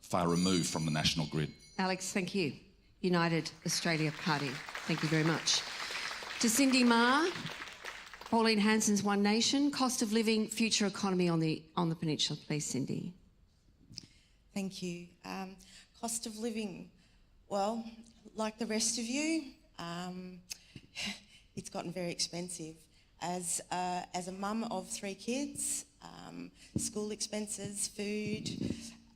far removed from the national grid. Alex, thank you. United Australia Party, thank you very much. To Cyndi, Marr, Pauline, Hanson's One Nation, cost of living, future economy on the peninsula, please, Cyndi. Thank you. Cost of living, well, like the rest of you, it's gotten very expensive. As a mum of 3 kids, school expenses, food,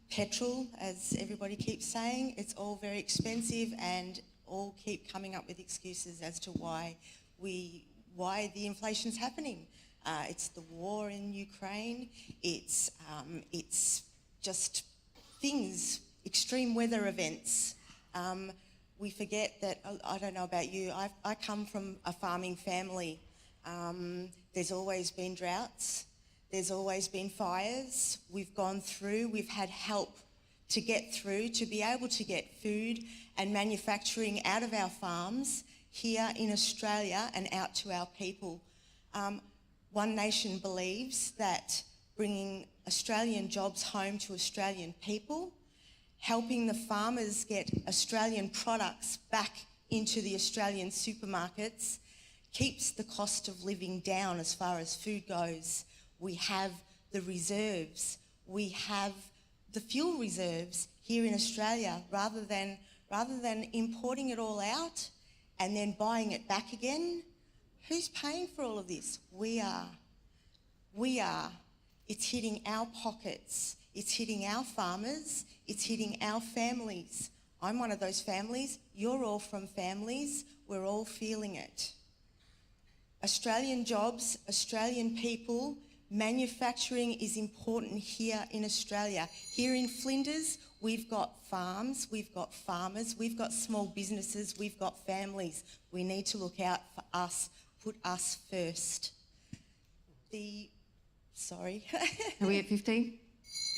petrol, as everybody keeps saying, it's all very expensive, and all keep coming up with excuses as to why the inflation's happening. It's the war in Ukraine. It's just things, extreme weather events. We forget that, I don't know about you, I come from a farming family. There's always been droughts. There's always been fires. We've gone through, we've had help to get through, to be able to get food and manufacturing out of our farms here in Australia and out to our people. One Nation believes that bringing Australian jobs home to Australian people, helping the farmers get Australian products back into the Australian supermarkets, keeps the cost of living down as far as food goes. We have the reserves, we have the fuel reserves here in Australia, rather than importing it all out and then buying it back again. Who's paying for all of this? We are. It's hitting our pockets, it's hitting our farmers, it's hitting our families. I'm one of those families, you're all from families, we're all feeling it. Australian jobs, Australian people, manufacturing is important here in Australia. Here in Flinders, we've got farms, we've got farmers, we've got small businesses, we've got families. We need to look out for us, put us first. Sorry. Are we at 15?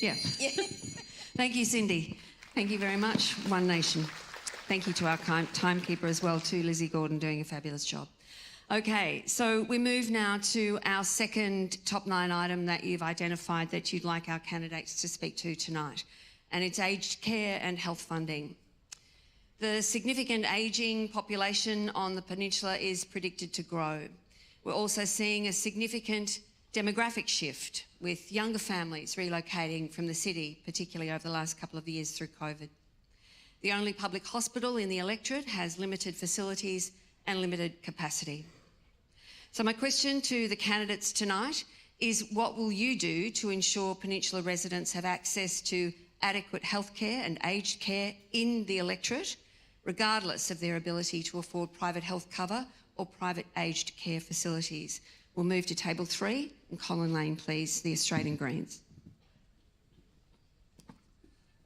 Yeah. Thank you, Cyndi. Thank you very much, One Nation. Thank you to our timekeeper as well, too, Lizzie Gordon, doing a fabulous job. Okay, so we move now to our second top 9 item that you've identified that you'd like our candidates to speak to tonight, and it's aged care and health funding. The significant ageing population on the peninsula is predicted to grow. We're also seeing a significant demographic shift with younger families relocating from the city, particularly over the last couple of years through COVID. The only public hospital in the electorate has limited facilities and limited capacity. So my question to the candidates tonight is, what will you do to ensure Peninsula residents have access to adequate healthcare and aged care in the electorate, regardless of their ability to afford private health cover or private aged care facilities? We'll move to table 3, and Colin Lane, please, the Australian Greens.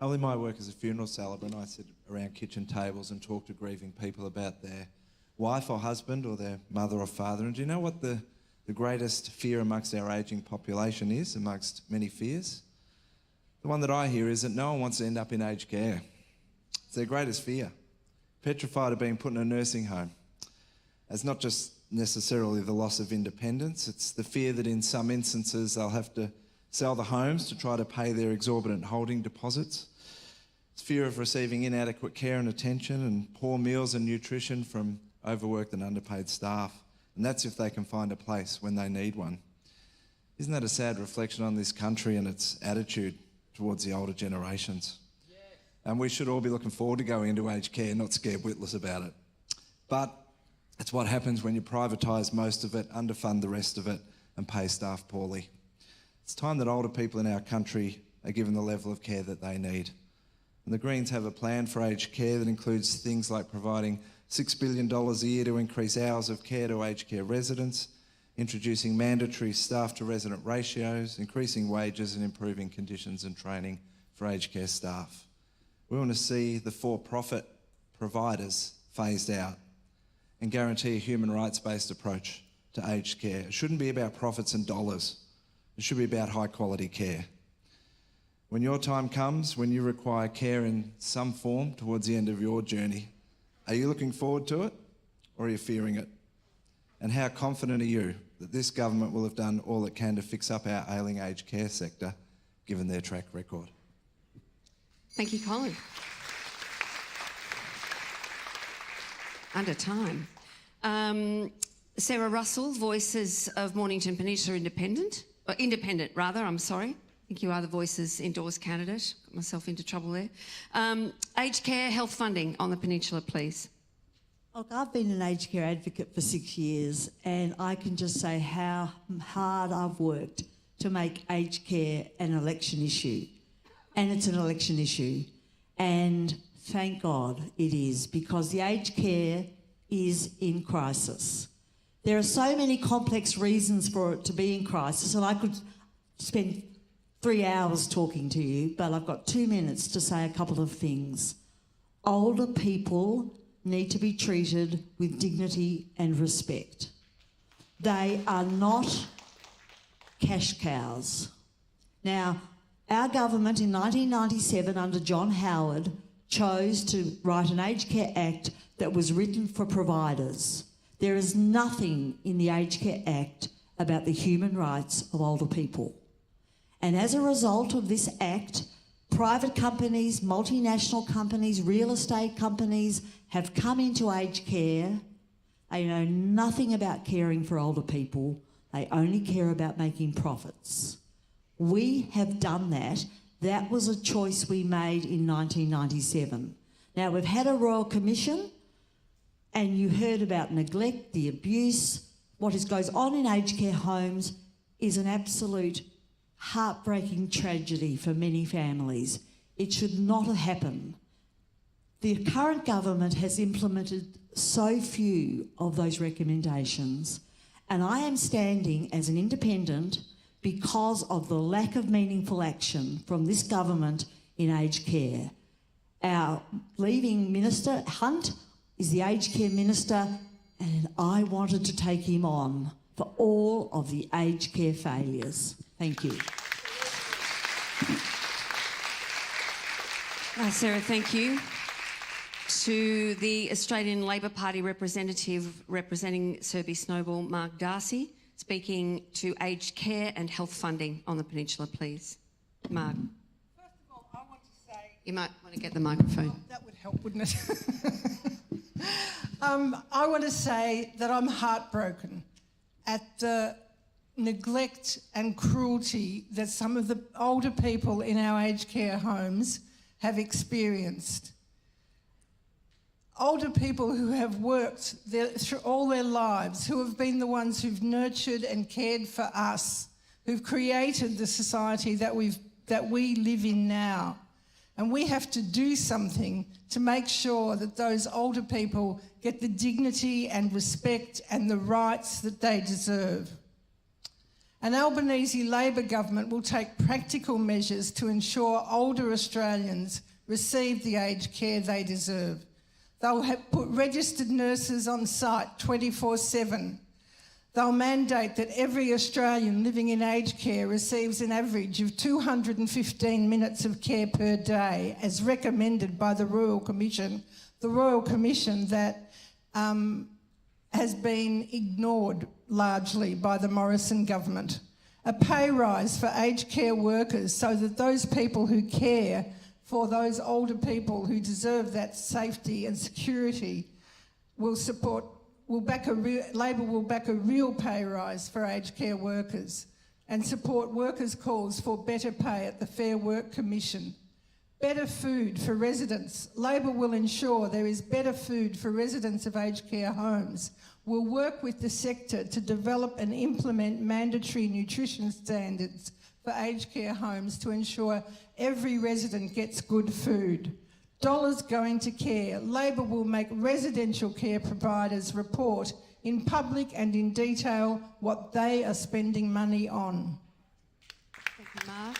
Well, in my work as a funeral celebrant, I sit around kitchen tables and talk to grieving people about their wife or husband or their mother or father. And do you know what the greatest fear amongst our ageing population is, amongst many fears? The one that I hear is that no one wants to end up in aged care. It's their greatest fear. Petrified of being put in a nursing home. It's not just necessarily the loss of independence, it's the fear that in some instances they'll have to sell the homes to try to pay their exorbitant holding deposits. It's fear of receiving inadequate care and attention and poor meals and nutrition from overworked and underpaid staff. And that's if they can find a place when they need one. Isn't that a sad reflection on this country and its attitude towards the older generations? Yes. And we should all be looking forward to going into aged care, not scared witless about it. But it's what happens when you privatise most of it, underfund the rest of it, and pay staff poorly. It's time that older people in our country are given the level of care that they need. And the Greens have a plan for aged care that includes things like providing $6 billion a year to increase hours of care to aged care residents, introducing mandatory staff to resident ratios, increasing wages and improving conditions and training for aged care staff. We want to see the for-profit providers phased out and guarantee a human rights-based approach to aged care. It shouldn't be about profits and dollars. It should be about high-quality care. When your time comes, when you require care in some form towards the end of your journey, are you looking forward to it or are you fearing it? And how confident are you that this government will have done all it can to fix up our ailing aged care sector, given their track record? Thank you, Colin. Under time. Sarah Russell, Voices of Mornington Peninsula Independent. I think you are the Voices Indoors candidate. Got myself into trouble there. Aged care health funding on the peninsula, please. Look, I've been an aged care advocate for 6 years, and I can just say how hard I've worked to make aged care an election issue. And it's an election issue. And thank God it is, because the aged care is in crisis. There are so many complex reasons for it to be in crisis, and I could spend 3 hours talking to you, but I've got 2 minutes to say a couple of things. Older people need to be treated with dignity and respect. They are not cash cows. Now, our government in 1997 under John Howard chose to write an Aged Care Act that was written for providers. There is nothing in the Aged Care Act about the human rights of older people. And as a result of this act, private companies, multinational companies, real estate companies have come into aged care. They know nothing about caring for older people. They only care about making profits. We have done that. That was a choice we made in 1997. Now, we've had a Royal Commission, and you heard about neglect, the abuse. What goes on in aged care homes is an absolute heartbreaking tragedy for many families. It should not have happened. The current government has implemented so few of those recommendations, and I am standing as an independent because of the lack of meaningful action from this government in aged care. Our leaving Minister, Hunt, is the aged care minister, and I wanted to take him on for all of the aged care failures. Thank you. Sarah, thank you. To the Australian Labor Party representative representing Surbhi, Snowball, Mark Darcy, speaking to aged care and health funding on the peninsula, please. Mark. First of all, I want to say... You might want to get the microphone. Oh, that would help, wouldn't it? I want to say that I'm heartbroken at the neglect and cruelty that some of the older people in our aged care homes have experienced. Older people who have worked through all their lives, who have been the ones who've nurtured and cared for us, who've created the society that we live in now. And we have to do something to make sure that those older people get the dignity and respect and the rights that they deserve. An Albanese Labor government will take practical measures to ensure older Australians receive the aged care they deserve. They'll put registered nurses on site 24/7. They'll mandate that every Australian living in aged care receives an average of 215 minutes of care per day, as recommended by the Royal Commission that has been ignored largely by the Morrison government. A pay rise for aged care workers so that those people who care for those older people who deserve that safety and security Labor will back a real pay rise for aged care workers and support workers' calls for better pay at the Fair Work Commission. Better food for residents. Labor will ensure there is better food for residents of aged care homes. We'll work with the sector to develop and implement mandatory nutrition standards for aged care homes to ensure every resident gets good food. Dollars going to care. Labor will make residential care providers report in public and in detail what they are spending money on. Thank you, Marr.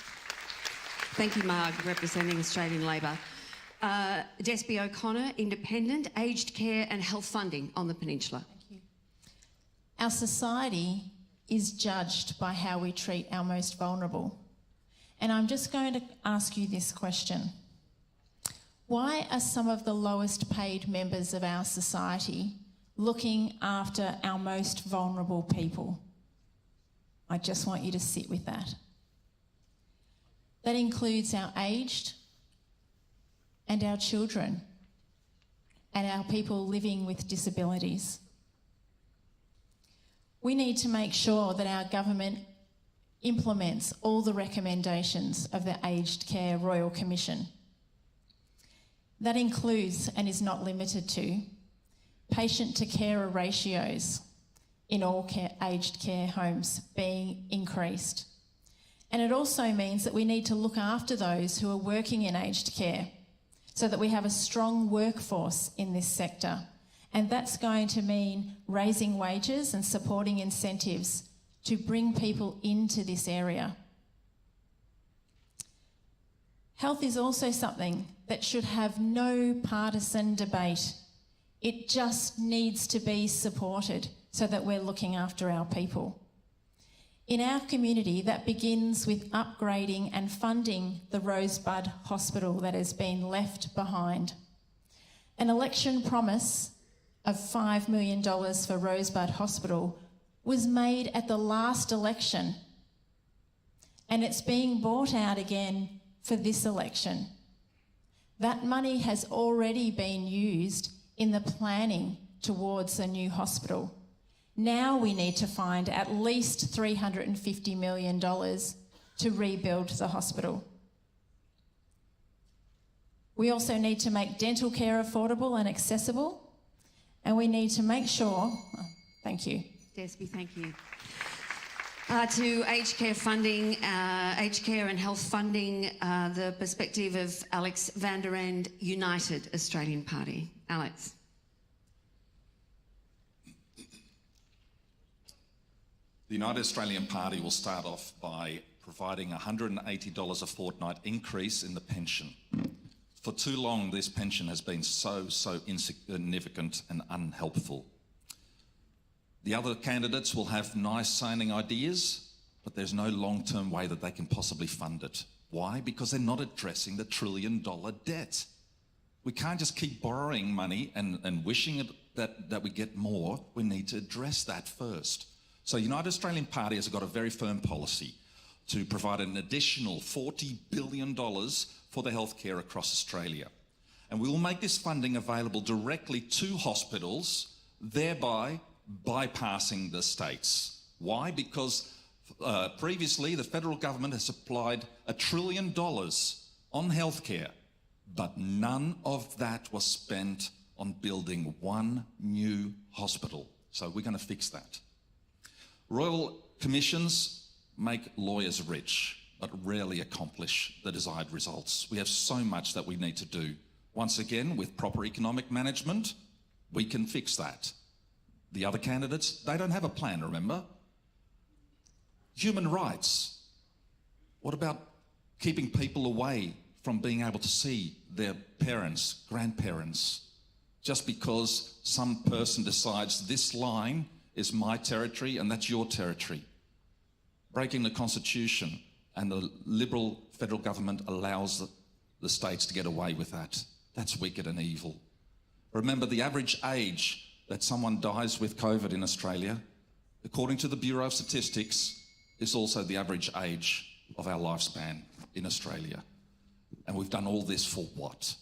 Thank you, Marr, representing Australian Labor. Despi O'Connor, Independent, Aged Care and Health Funding on the Peninsula. Thank you. Our society is judged by how we treat our most vulnerable. And I'm just going to ask you this question. Why are some of the lowest paid members of our society looking after our most vulnerable people? I just want you to sit with that. That includes our aged and our children and our people living with disabilities. We need to make sure that our government implements all the recommendations of the Aged Care Royal Commission. That includes, and is not limited to, patient-to-carer ratios in all aged care homes being increased. And it also means that we need to look after those who are working in aged care so that we have a strong workforce in this sector. And that's going to mean raising wages and supporting incentives to bring people into this area. Health is also something that should have no partisan debate. It just needs to be supported so that we're looking after our people. In our community, that begins with upgrading and funding the Rosebud Hospital that has been left behind. An election promise of $5 million for Rosebud Hospital was made at the last election, and it's being bought out again for this election. That money has already been used in the planning towards a new hospital. Now we need to find at least $350 million to rebuild the hospital. We also need to make dental care affordable and accessible, and we need to make sure, thank you. Despi, thank you. To aged care funding, aged care and health funding, the perspective of Alex van der End, United Australian Party. Alex. The United Australian Party will start off by providing $180 a fortnight increase in the pension. For too long, this pension has been so insignificant and unhelpful. The other candidates will have nice sounding ideas, but there's no long-term way that they can possibly fund it. Why? Because they're not addressing the $1 trillion debt. We can't just keep borrowing money and wishing that we get more. We need to address that first. So United Australian Party has got a very firm policy to provide an additional $40 billion for the healthcare across Australia. And we will make this funding available directly to hospitals, thereby bypassing the states. Why? Because previously the federal government has supplied $1 trillion on healthcare, but none of that was spent on building one new hospital. So we're going to fix that. Royal commissions make lawyers rich, but rarely accomplish the desired results. We have so much that we need to do. Once again, with proper economic management, we can fix that. The other candidates, they don't have a plan, remember? Human rights. What about keeping people away from being able to see their parents, grandparents, just because some person decides this line is my territory and that's your territory? Breaking the Constitution, and the Liberal federal government allows the states to get away with that. That's wicked and evil. Remember, the average age that someone dies with COVID in Australia, according to the Bureau of Statistics, is also the average age of our lifespan in Australia. And we've done all this for what?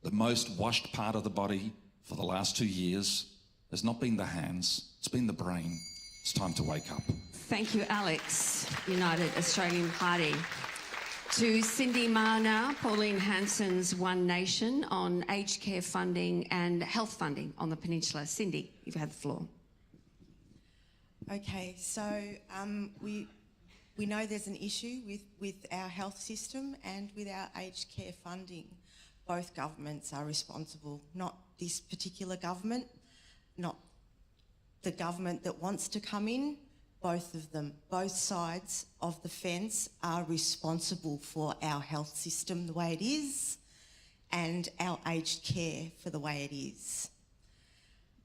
The most washed part of the body for the last 2 years has not been the hands, it's been the brain. It's time to wake up. Thank you, Alex, United Australian Party. To Cyndi Marr now, Pauline Hanson's One Nation on aged care funding and health funding on the Peninsula. Cyndi, you've had the floor. Okay, so we know there's an issue with our health system and with our aged care funding. both governments are responsible, not this particular government, not the government that wants to come in. Both of them, both sides of the fence are responsible for our health system the way it is and our aged care for the way it is.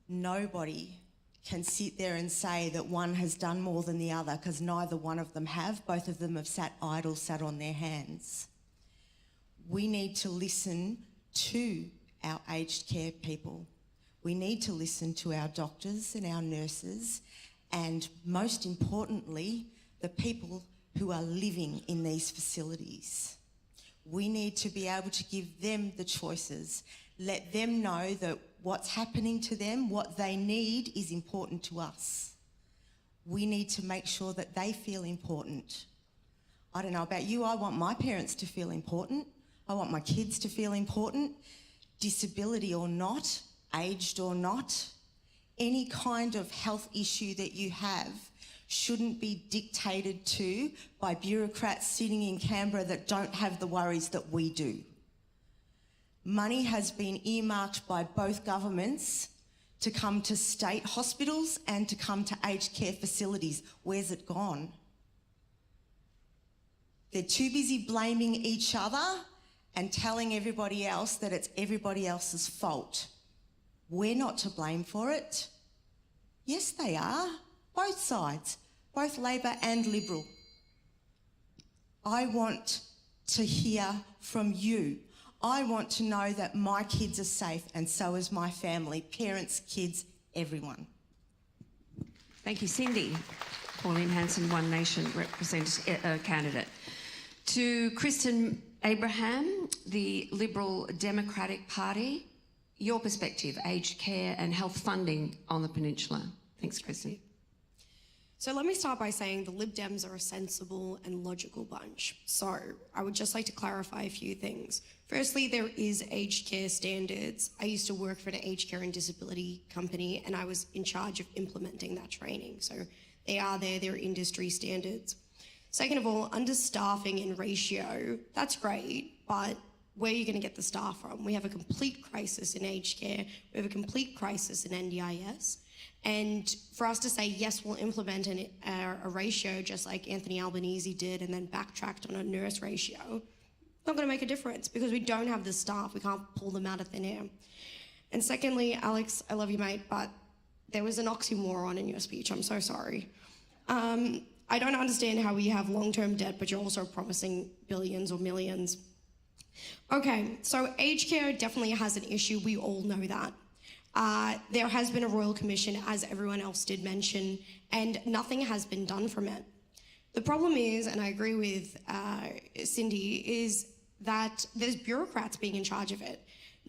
Nobody can sit there and say that one has done more than the other, because neither one of them have. Both of them have sat idle, sat on their hands. We need to listen to our aged care people. We need to listen to our doctors and our nurses, and most importantly, the people who are living in these facilities. We need to be able to give them the choices, let them know that what's happening to them, what they need, is important to us. We need to make sure that they feel important. I don't know about you, I want my parents to feel important. I want my kids to feel important, disability or not, aged or not. Any kind of health issue that you have shouldn't be dictated to by bureaucrats sitting in Canberra that don't have the worries that we do. Money has been earmarked by both governments to come to state hospitals and to come to aged care facilities. Where's it gone? They're too busy blaming each other and telling everybody else that it's everybody else's fault. We're not to blame for it. Yes, they are. Both sides, both Labor and Liberal. I want to hear from you. I want to know that my kids are safe, and so is my family, parents, kids, everyone. Thank you, Cyndi. Pauline Hanson, One Nation candidate. To Chrysten Abraham, the Liberal Democratic Party, your perspective, aged care and health funding on the Peninsula. Thanks, Chrysten. So let me start by saying the Lib Dems are a sensible and logical bunch. So I would just like to clarify a few things. Firstly, there is aged care standards. I used to work for an aged care and disability company, and I was in charge of implementing that training. So they are there, they're industry standards. Second of all, understaffing in ratio, that's great, but where are you going to get the staff from? We have a complete crisis in aged care. We have a complete crisis in NDIS. And for us to say, yes, we'll implement a ratio just like Anthony Albanese did and then backtracked on a nurse ratio, not going to make a difference because we don't have the staff. We can't pull them out of thin air. And secondly, Alex, I love you, mate, but there was an oxymoron in your speech. I'm so sorry. I don't understand how we have long-term debt, but you're also promising billions or millions. Okay, so aged care definitely has an issue. We all know that. There has been a Royal Commission, as everyone else did mention, and nothing has been done from it. The problem is, and I agree with Cyndi, is that there's bureaucrats being in charge of it.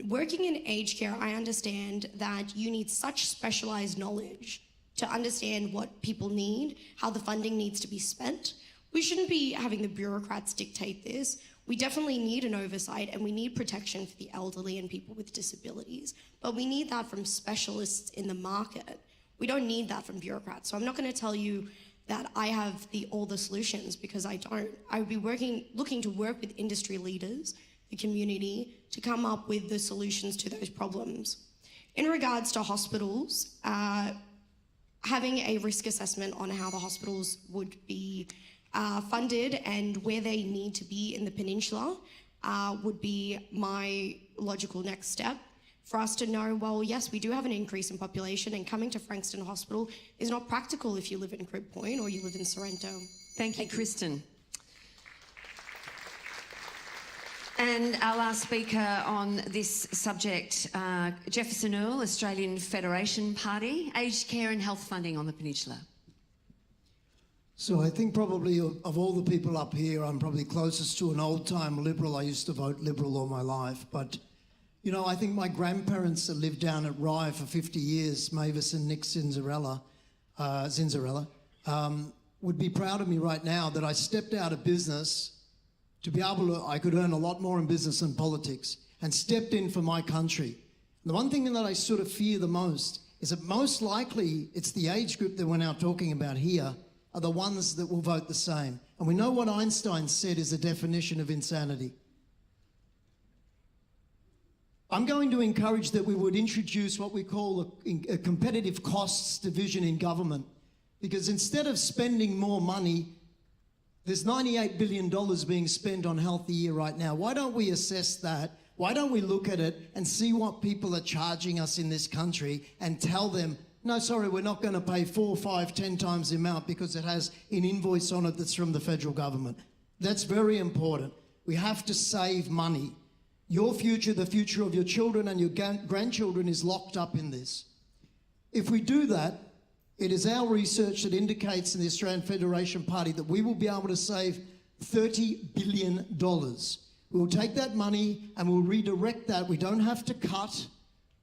Working in aged care, I understand that you need such specialised knowledge to understand what people need, how the funding needs to be spent. We shouldn't be having the bureaucrats dictate this. We definitely need an oversight and we need protection for the elderly and people with disabilities, but we need that from specialists in the market. We don't need that from bureaucrats. So I'm not going to tell you that I have all the solutions, because I don't. I would be looking to work with industry leaders, the community, to come up with the solutions to those problems. In regards to hospitals, having a risk assessment on how the hospitals would be funded and where they need to be in the Peninsula would be my logical next step for us to know, well, yes, we do have an increase in population, and coming to Frankston Hospital is not practical if you live in Crib Point or you live in Sorrento. Thank you, Chrysten. And our last speaker on this subject, Jefferson Earl, Australian Federation Party, aged care and health funding on the Peninsula. So I think probably of all the people up here, I'm probably closest to an old-time Liberal. I used to vote Liberal all my life. But, you know, I think my grandparents that lived down at Rye for 50 years, Mavis and Nick Zinzarella, would be proud of me right now that I stepped out of business to be able to, I could earn a lot more in business than politics, and stepped in for my country. The one thing that I sort of fear the most is that most likely it's the age group that we're now talking about here are the ones that will vote the same. And we know what Einstein said is the definition of insanity. I'm going to encourage that we would introduce what we call a competitive costs division in government, because instead of spending more money, there's $98 billion being spent on health a year right now. Why don't we assess that? Why don't we look at it and see what people are charging us in this country and tell them, no, sorry, we're not going to pay 4, 5, 10 times the amount because it has an invoice on it that's from the federal government. That's very important. We have to save money. Your future, the future of your children and your grandchildren is locked up in this. If we do that, it is our research that indicates in the Australian Federation Party that we will be able to save $30 billion. We'll take that money and we'll redirect that. We don't have to cut,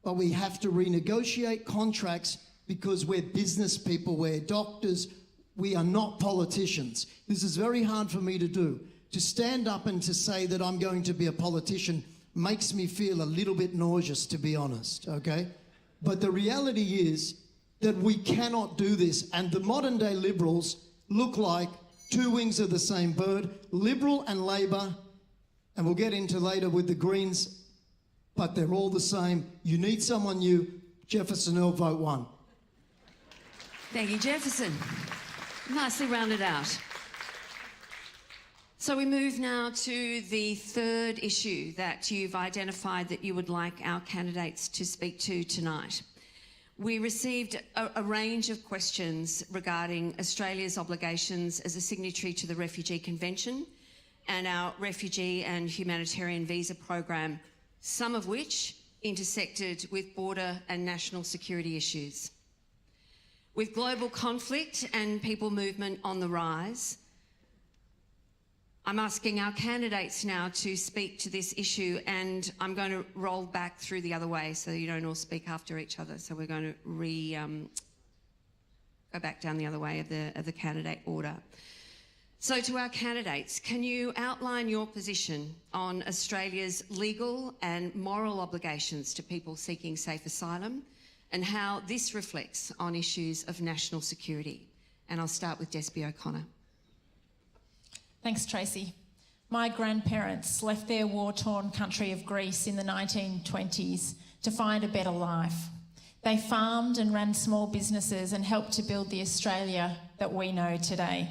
but we have to renegotiate contracts because we're business people, we're doctors, we are not politicians. This is very hard for me to do. To stand up and to say that I'm going to be a politician makes me feel a little bit nauseous, to be honest, okay? But the reality is that we cannot do this, and the modern day Liberals look like two wings of the same bird, Liberal and Labor, and we'll get into later with the Greens, but they're all the same. You need someone new. Jefferson, Earl, vote 1. Thank you, Jefferson. Nicely rounded out. So we move now to the third issue that you've identified that you would like our candidates to speak to tonight. We received a range of questions regarding Australia's obligations as a signatory to the Refugee Convention and our refugee and humanitarian visa program, some of which intersected with border and national security issues. With global conflict and people movement on the rise, I'm asking our candidates now to speak to this issue, and I'm going to roll back through the other way so you don't all speak after each other. So we're going to go back down the other way of the candidate order. So to our candidates, can you outline your position on Australia's legal and moral obligations to people seeking safe asylum and how this reflects on issues of national security? And I'll start with Despi O'Connor. Thanks, Tracee. My grandparents left their war-torn country of Greece in the 1920s to find a better life. They farmed and ran small businesses and helped to build the Australia that we know today.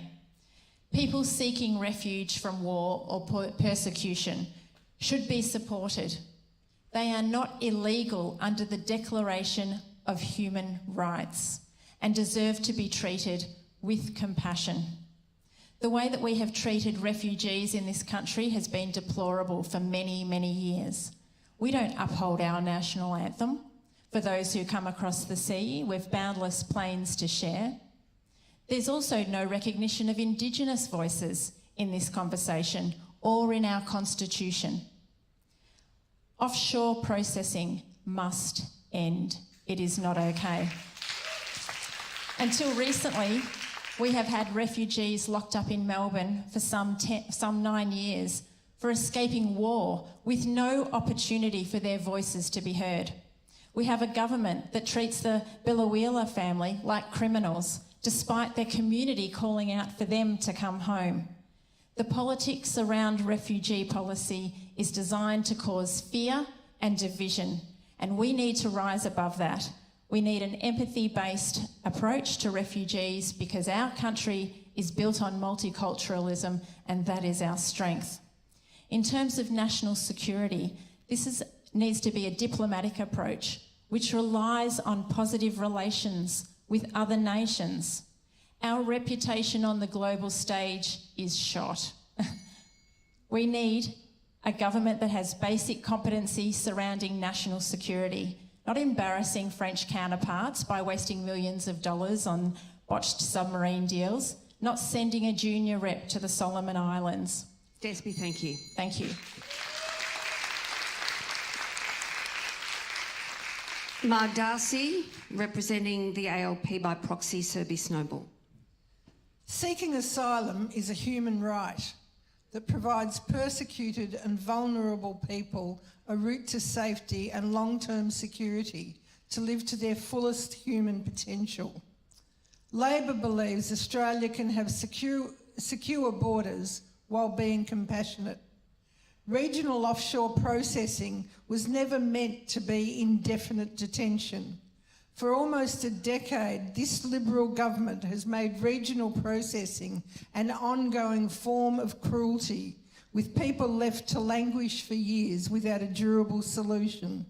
People seeking refuge from war or persecution should be supported. They are not illegal under the Declaration of Human Rights and deserve to be treated with compassion. The way that we have treated refugees in this country has been deplorable for many, many years. We don't uphold our national anthem for those who come across the sea with boundless plains to share. There's also no recognition of Indigenous voices in this conversation or in our Constitution. Offshore processing must end. It is not okay. Until recently, we have had refugees locked up in Melbourne for some 9 years for escaping war with no opportunity for their voices to be heard. We have a government that treats the Biloela family like criminals, despite their community calling out for them to come home. The politics around refugee policy is designed to cause fear and division, and we need to rise above that. We need an empathy-based approach to refugees because our country is built on multiculturalism, and that is our strength. In terms of national security, this needs to be a diplomatic approach which relies on positive relations with other nations. Our reputation on the global stage is shot. We need a government that has basic competency surrounding national security, not embarrassing French counterparts by wasting millions of dollars on botched submarine deals, not sending a junior rep to the Solomon Islands. Despi, thank you. Thank you. Marr Darcy, representing the ALP by proxy, Surbhi Snowball. Seeking asylum is a human right that provides persecuted and vulnerable people a route to safety and long-term security to live to their fullest human potential. Labor believes Australia can have secure borders while being compassionate. Regional offshore processing was never meant to be indefinite detention. For almost a decade, this Liberal government has made regional processing an ongoing form of cruelty, with people left to languish for years without a durable solution.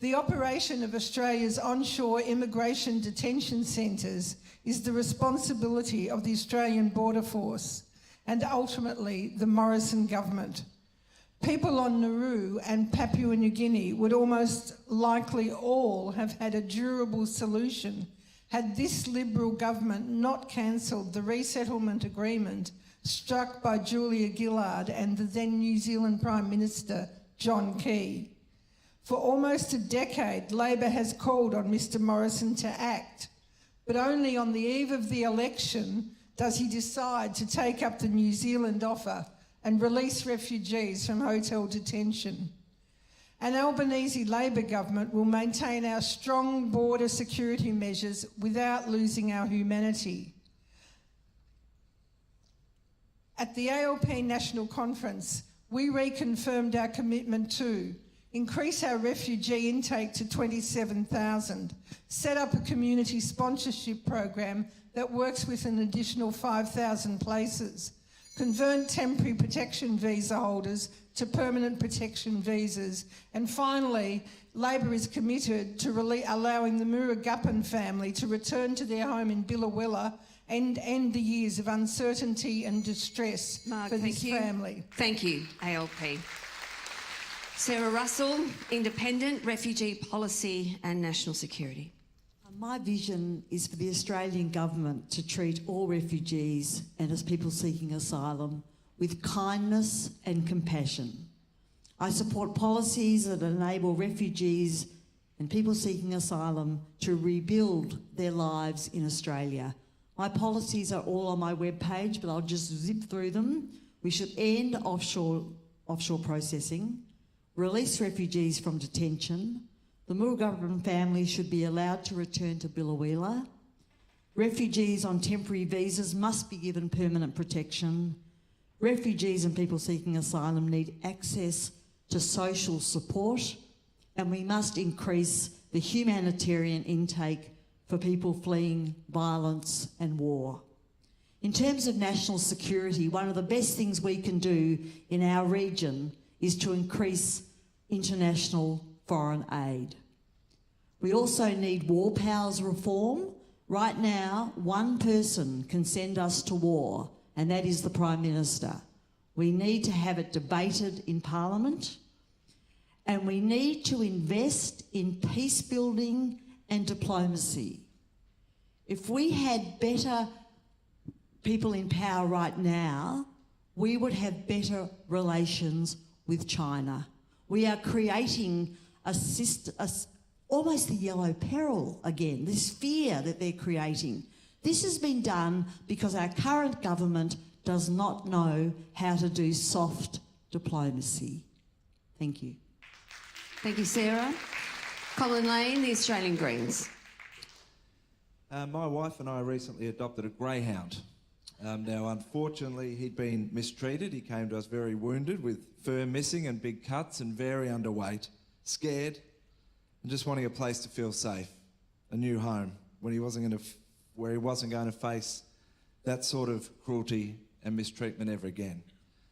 The operation of Australia's onshore immigration detention centres is the responsibility of the Australian Border Force and ultimately the Morrison government. People on Nauru and Papua New Guinea would almost likely all have had a durable solution had this Liberal government not cancelled the resettlement agreement struck by Julia Gillard and the then New Zealand Prime Minister John Key. For almost a decade, Labor has called on Mr Morrison to act, but only on the eve of the election does he decide to take up the New Zealand offer and release refugees from hotel detention. An Albanese Labor government will maintain our strong border security measures without losing our humanity. At the ALP National Conference, we reconfirmed our commitment to increase our refugee intake to 27,000, set up a community sponsorship program that works with an additional 5,000 places, convert temporary protection visa holders to permanent protection visas, and finally, Labor is committed to allowing the Murugappan family to return to their home in Billawilla and end the years of uncertainty and distress for this family. Thank you, ALP. Sarah Russell, Independent, Refugee Policy and National Security. My vision is for the Australian government to treat all refugees and as people seeking asylum with kindness and compassion. I support policies that enable refugees and people seeking asylum to rebuild their lives in Australia. My policies are all on my webpage, but I'll just zip through them. We should end offshore processing, release refugees from detention. The Murugappan families should be allowed to return to Billawila. Refugees on temporary visas must be given permanent protection. Refugees and people seeking asylum need access to social support, and we must increase the humanitarian intake for people fleeing violence and war. In terms of national security, one of the best things we can do in our region is to increase international foreign aid. We also need war powers reform. Right now, one person can send us to war, and that is the Prime Minister. We need to have it debated in Parliament, and we need to invest in peace building and diplomacy. If we had better people in power right now, we would have better relations with China. We are creating almost the yellow peril again, this fear that they're creating. This has been done because our current government does not know how to do soft diplomacy. Thank you. Thank you, Sarah. Colin Lane, the Australian Greens. My wife and I recently adopted a greyhound. Now, unfortunately, he'd been mistreated. He came to us very wounded with fur missing and big cuts and very underweight, scared, and just wanting a place to feel safe, a new home, where he wasn't going to face that sort of cruelty and mistreatment ever again.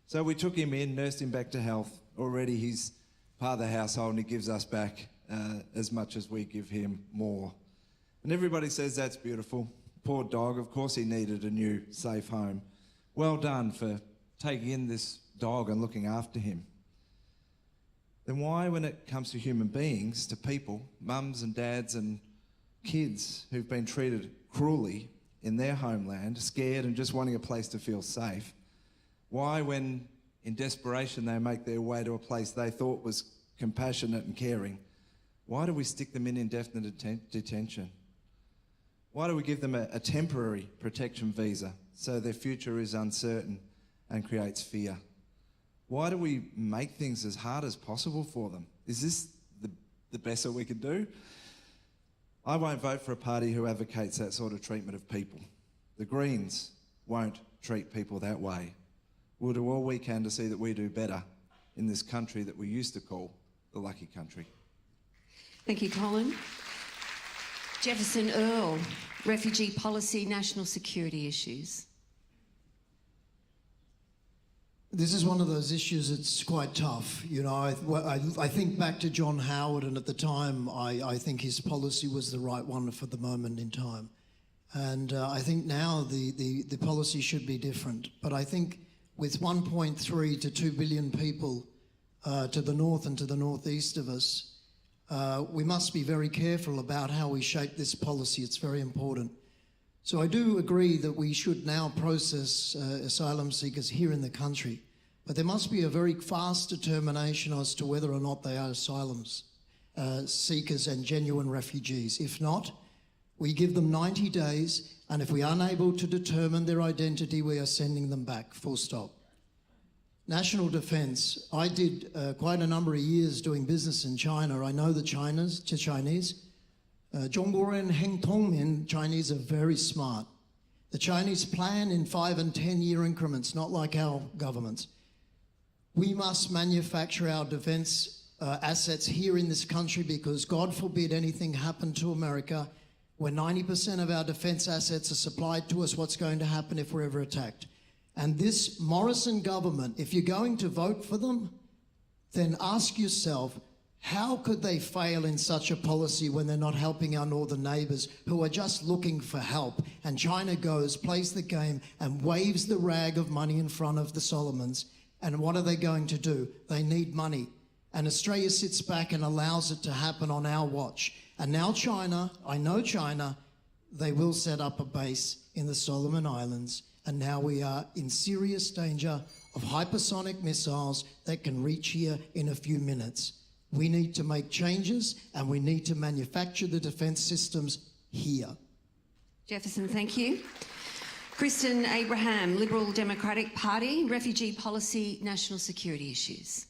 So we took him in, nursed him back to health. Already he's part of the household and he gives us back as much as we give him more. And everybody says that's beautiful. Poor dog, of course he needed a new safe home. Well done for taking in this dog and looking after him. Then why, when it comes to human beings, to people, mums and dads and kids who've been treated cruelly in their homeland, scared and just wanting a place to feel safe, why, when in desperation they make their way to a place they thought was compassionate and caring, why do we stick them in indefinite detention? Why do we give them a temporary protection visa so their future is uncertain and creates fear? Why do we make things as hard as possible for them? Is this the best that we could do? I won't vote for a party who advocates that sort of treatment of people. The Greens won't treat people that way. We'll do all we can to see that we do better in this country that we used to call the lucky country. Thank you, Colin. Jefferson, Earl, refugee policy, national security issues. This is one of those issues that's quite tough. You know, I think back to John Howard, and at the time, I think his policy was the right one for the moment in time. And I think now the policy should be different. But I think with 1.3 to 2 billion people to the north and to the northeast of us, we must be very careful about how we shape this policy. It's very important. So I do agree that we should now process asylum seekers here in the country, but there must be a very fast determination as to whether or not they are asylum seekers and genuine refugees. If not, we give them 90 days, and if we are unable to determine their identity, we are sending them back, full stop. National defence. I did quite a number of years doing business in China. I know the Chinese. Zhongguoren Heng Tongmin, Chinese are very smart. The Chinese plan in 5 and 10 year increments, not like our governments. We must manufacture our defence assets here in this country, because God forbid anything happen to America, where 90% of our defence assets are supplied to us. What's going to happen if we're ever attacked? And this Morrison government, if you're going to vote for them, then ask yourself, how could they fail in such a policy when they're not helping our northern neighbours who are just looking for help? And China goes, plays the game and waves the rag of money in front of the Solomons. And what are they going to do? They need money. And Australia sits back and allows it to happen on our watch. And now China, I know China, they will set up a base in the Solomon Islands. And now we are in serious danger of hypersonic missiles that can reach here in a few minutes. We need to make changes, and we need to manufacture the defence systems here. Jefferson, thank you. Chrysten Abraham, Liberal Democratic Party, refugee policy, national security issues.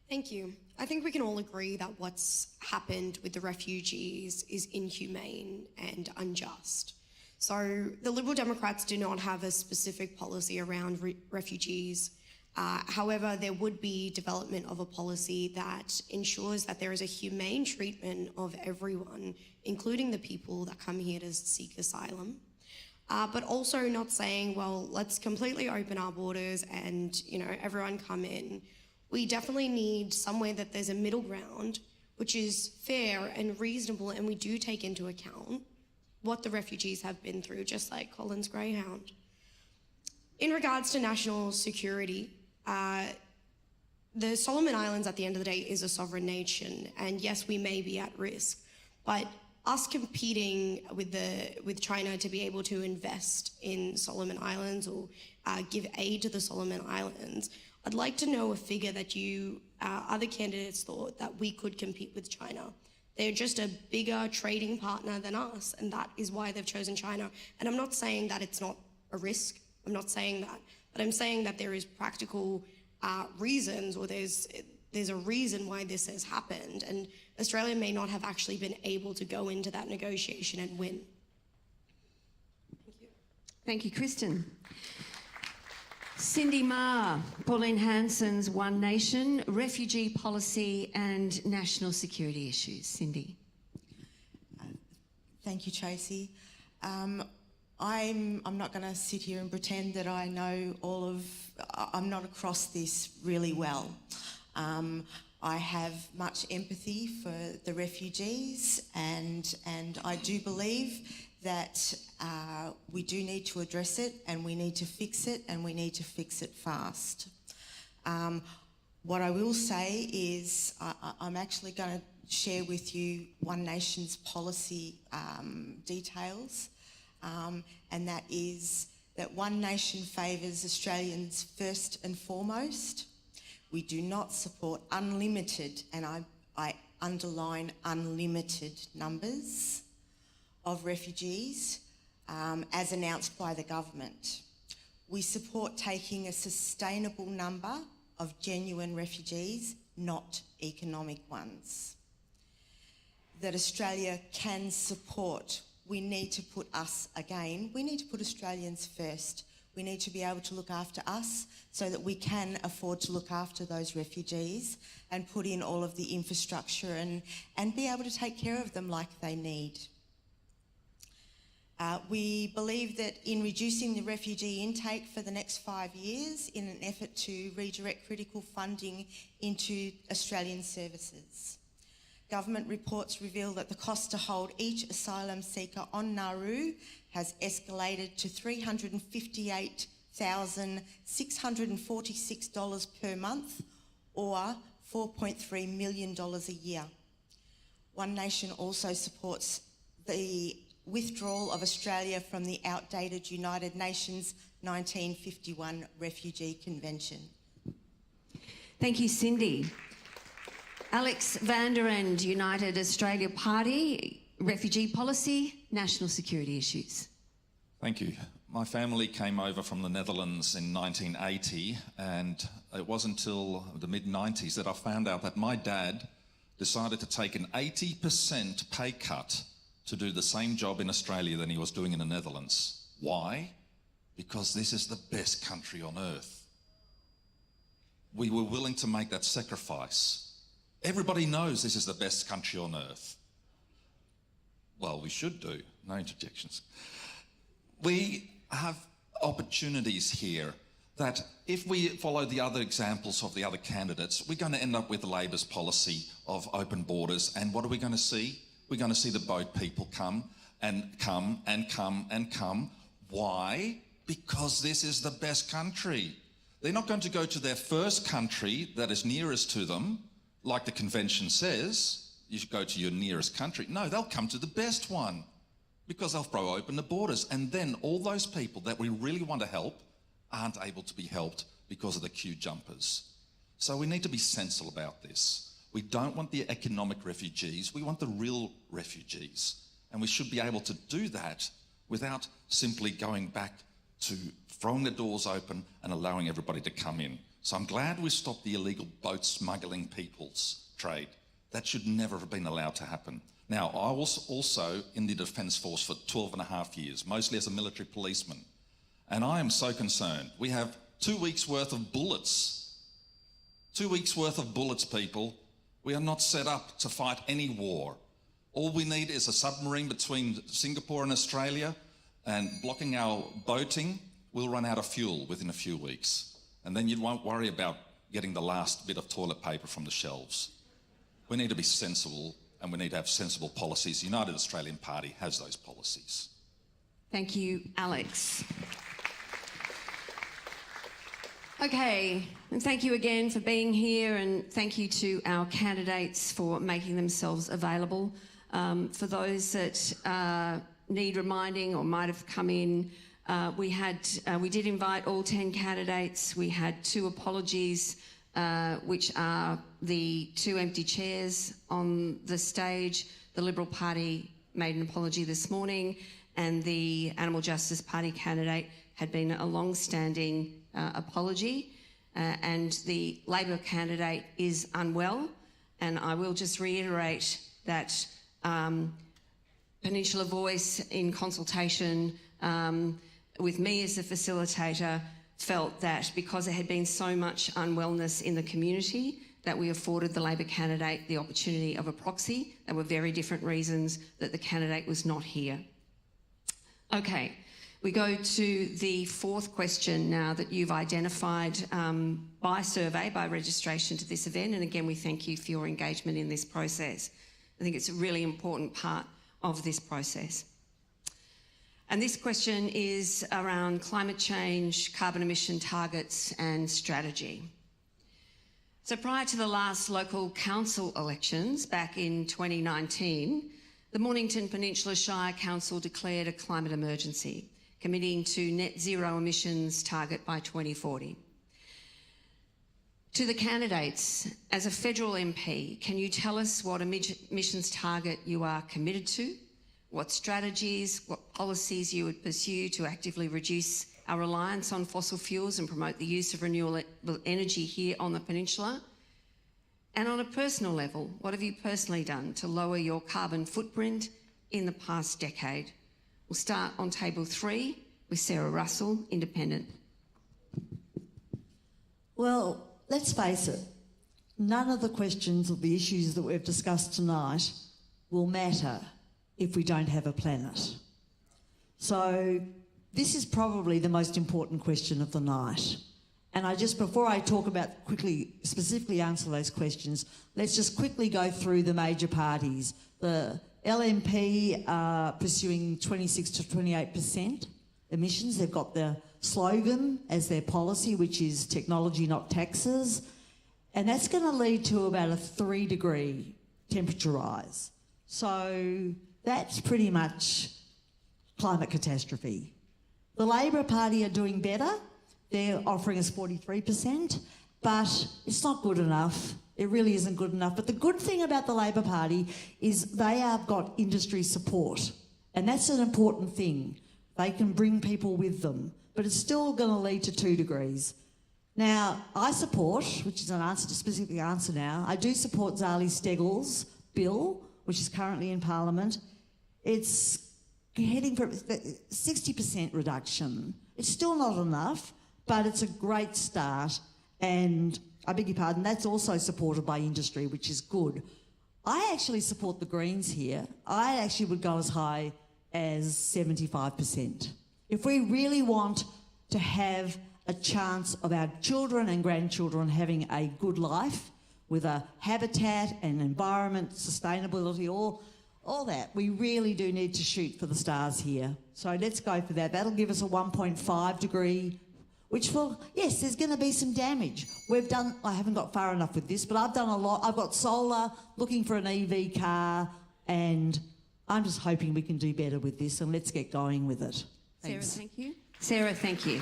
Thank you. I think we can all agree that what's happened with the refugees is inhumane and unjust. So the Liberal Democrats do not have a specific policy around refugees. However, there would be development of a policy that ensures that there is a humane treatment of everyone, including the people that come here to seek asylum. But also not saying, well, let's completely open our borders and, everyone come in. We definitely need somewhere that there's a middle ground, which is fair and reasonable, and we do take into account what the refugees have been through, just like Colin's greyhound. In regards to national security, the Solomon Islands at the end of the day is a sovereign nation, and yes, we may be at risk, but us competing with China to be able to invest in Solomon Islands or give aid to the Solomon Islands, I'd like to know a figure that you other candidates thought that we could compete with China. They're just a bigger trading partner than us, and that is why they've chosen China. And I'm not saying that it's not a risk. I'm not saying that. But I'm saying that there is practical reasons, or there's a reason why this has happened. And Australia may not have actually been able to go into that negotiation and win. Thank you. Thank you, Chrysten. Cyndi Marr, Pauline Hanson's One Nation, refugee policy and national security issues. Cyndi. Thank you, Tracee. I'm not going to sit here and pretend that I know I'm not across this really well. I have much empathy for the refugees, and I do believe that we do need to address it, and we need to fix it, and we need to fix it fast. What I will say is I'm actually going to share with you One Nation's policy details, and that is that One Nation favours Australians first and foremost. We do not support unlimited, and I underline unlimited numbers of refugees as announced by the government. We support taking a sustainable number of genuine refugees, not economic ones. That Australia can support. We need to put we need to put Australians first. We need to be able to look after us so that we can afford to look after those refugees and put in all of the infrastructure and be able to take care of them like they need. We believe that in reducing the refugee intake for the next 5 years in an effort to redirect critical funding into Australian services. Government reports reveal that the cost to hold each asylum seeker on Nauru has escalated to $358,646 per month, or $4.3 million a year. One Nation also supports the withdrawal of Australia from the outdated United Nations 1951 Refugee Convention. Thank you, Cyndi. Alex van der End, United Australia Party, Refugee Policy, National Security Issues. Thank you. My family came over from the Netherlands in 1980, and it wasn't until the mid-90s that I found out that my dad decided to take an 80% pay cut to do the same job in Australia than he was doing in the Netherlands. Why? Because this is the best country on earth. We were willing to make that sacrifice. Everybody knows this is the best country on earth. Well, we should do. No interjections. We have opportunities here that if we follow the other examples of the other candidates, we're going to end up with Labor's policy of open borders. And what are we going to see? We're going to see the boat people come and come and come and come. Why? Because this is the best country. They're not going to go to their first country that is nearest to them, like the convention says, you should go to your nearest country. No, they'll come to the best one because they'll throw open the borders. And then all those people that we really want to help aren't able to be helped because of the queue jumpers. So we need to be sensible about this. We don't want the economic refugees, we want the real refugees. And we should be able to do that without simply going back to throwing the doors open and allowing everybody to come in. So I'm glad we stopped the illegal boat smuggling people's trade. That should never have been allowed to happen. Now, I was also in the Defence Force for 12.5 years, mostly as a military policeman. And I am so concerned. We have 2 weeks' worth of bullets. 2 weeks' worth of bullets, people. We are not set up to fight any war. All we need is a submarine between Singapore and Australia, and blocking our boating, we'll run out of fuel within a few weeks. And then you won't worry about getting the last bit of toilet paper from the shelves. We need to be sensible, and we need to have sensible policies. The United Australian Party has those policies. Thank you, Alex. Okay, and thank you again for being here, and thank you to our candidates for making themselves available. For those that need reminding or might have come in, we did invite all 10 candidates. We had 2 apologies, which are the 2 empty chairs on the stage. The Liberal Party made an apology this morning, and the Animal Justice Party candidate had been a long-standing apology, and the Labor candidate is unwell. And I will just reiterate that Peninsula Voice, in consultation with me as the facilitator, felt that because there had been so much unwellness in the community, that we afforded the Labor candidate the opportunity of a proxy. There were very different reasons that the candidate was not here. Okay, we go to the 4th question now that you've identified by survey, by registration to this event. And again, we thank you for your engagement in this process. I think it's a really important part of this process. And this question is around climate change, carbon emission targets and strategy. So prior to the last local council elections back in 2019, the Mornington Peninsula Shire Council declared a climate emergency, committing to net zero emissions target by 2040. To the candidates, as a federal MP, can you tell us what emissions target you are committed to, what strategies, what policies you would pursue to actively reduce our reliance on fossil fuels and promote the use of renewable energy here on the peninsula? And on a personal level, what have you personally done to lower your carbon footprint in the past decade? We'll start on table 3 with with Sarah Russell, Independent. Well, let's face it, none of the questions or the issues that we've discussed tonight will matter if we don't have a planet. So this is probably the most important question of the night. And before I talk about specifically answer those questions, let's just quickly go through the major parties. The LNP are pursuing 26 to 28% emissions. They've got the slogan as their policy, which is technology, not taxes. And that's going to lead to about a 3-degree temperature rise. So that's pretty much climate catastrophe. The Labor Party are doing better. They're offering us 43%, but it's not good enough. It really isn't good enough. But the good thing about the Labor Party is they have got industry support, and that's an important thing. They can bring people with them, but it's still going to lead to 2 degrees. Now, I support, which is an answer to specifically answer now, I do support Zali Steggall's bill, which is currently in Parliament. It's heading for 60% reduction. It's still not enough, but it's a great start. And I beg your pardon, that's also supported by industry, which is good. I actually support the Greens here. I actually would go as high as 75%. If we really want to have a chance of our children and grandchildren having a good life with a habitat and environment, sustainability, all that, we really do need to shoot for the stars here. So let's go for that. That'll give us a 1.5 degree, which will, yes, there's going to be some damage. I haven't got far enough with this, but I've done a lot. I've got solar, looking for an EV car, and I'm just hoping we can do better with this, and let's get going with it. Thanks. Sarah, thank you. Sarah, thank you.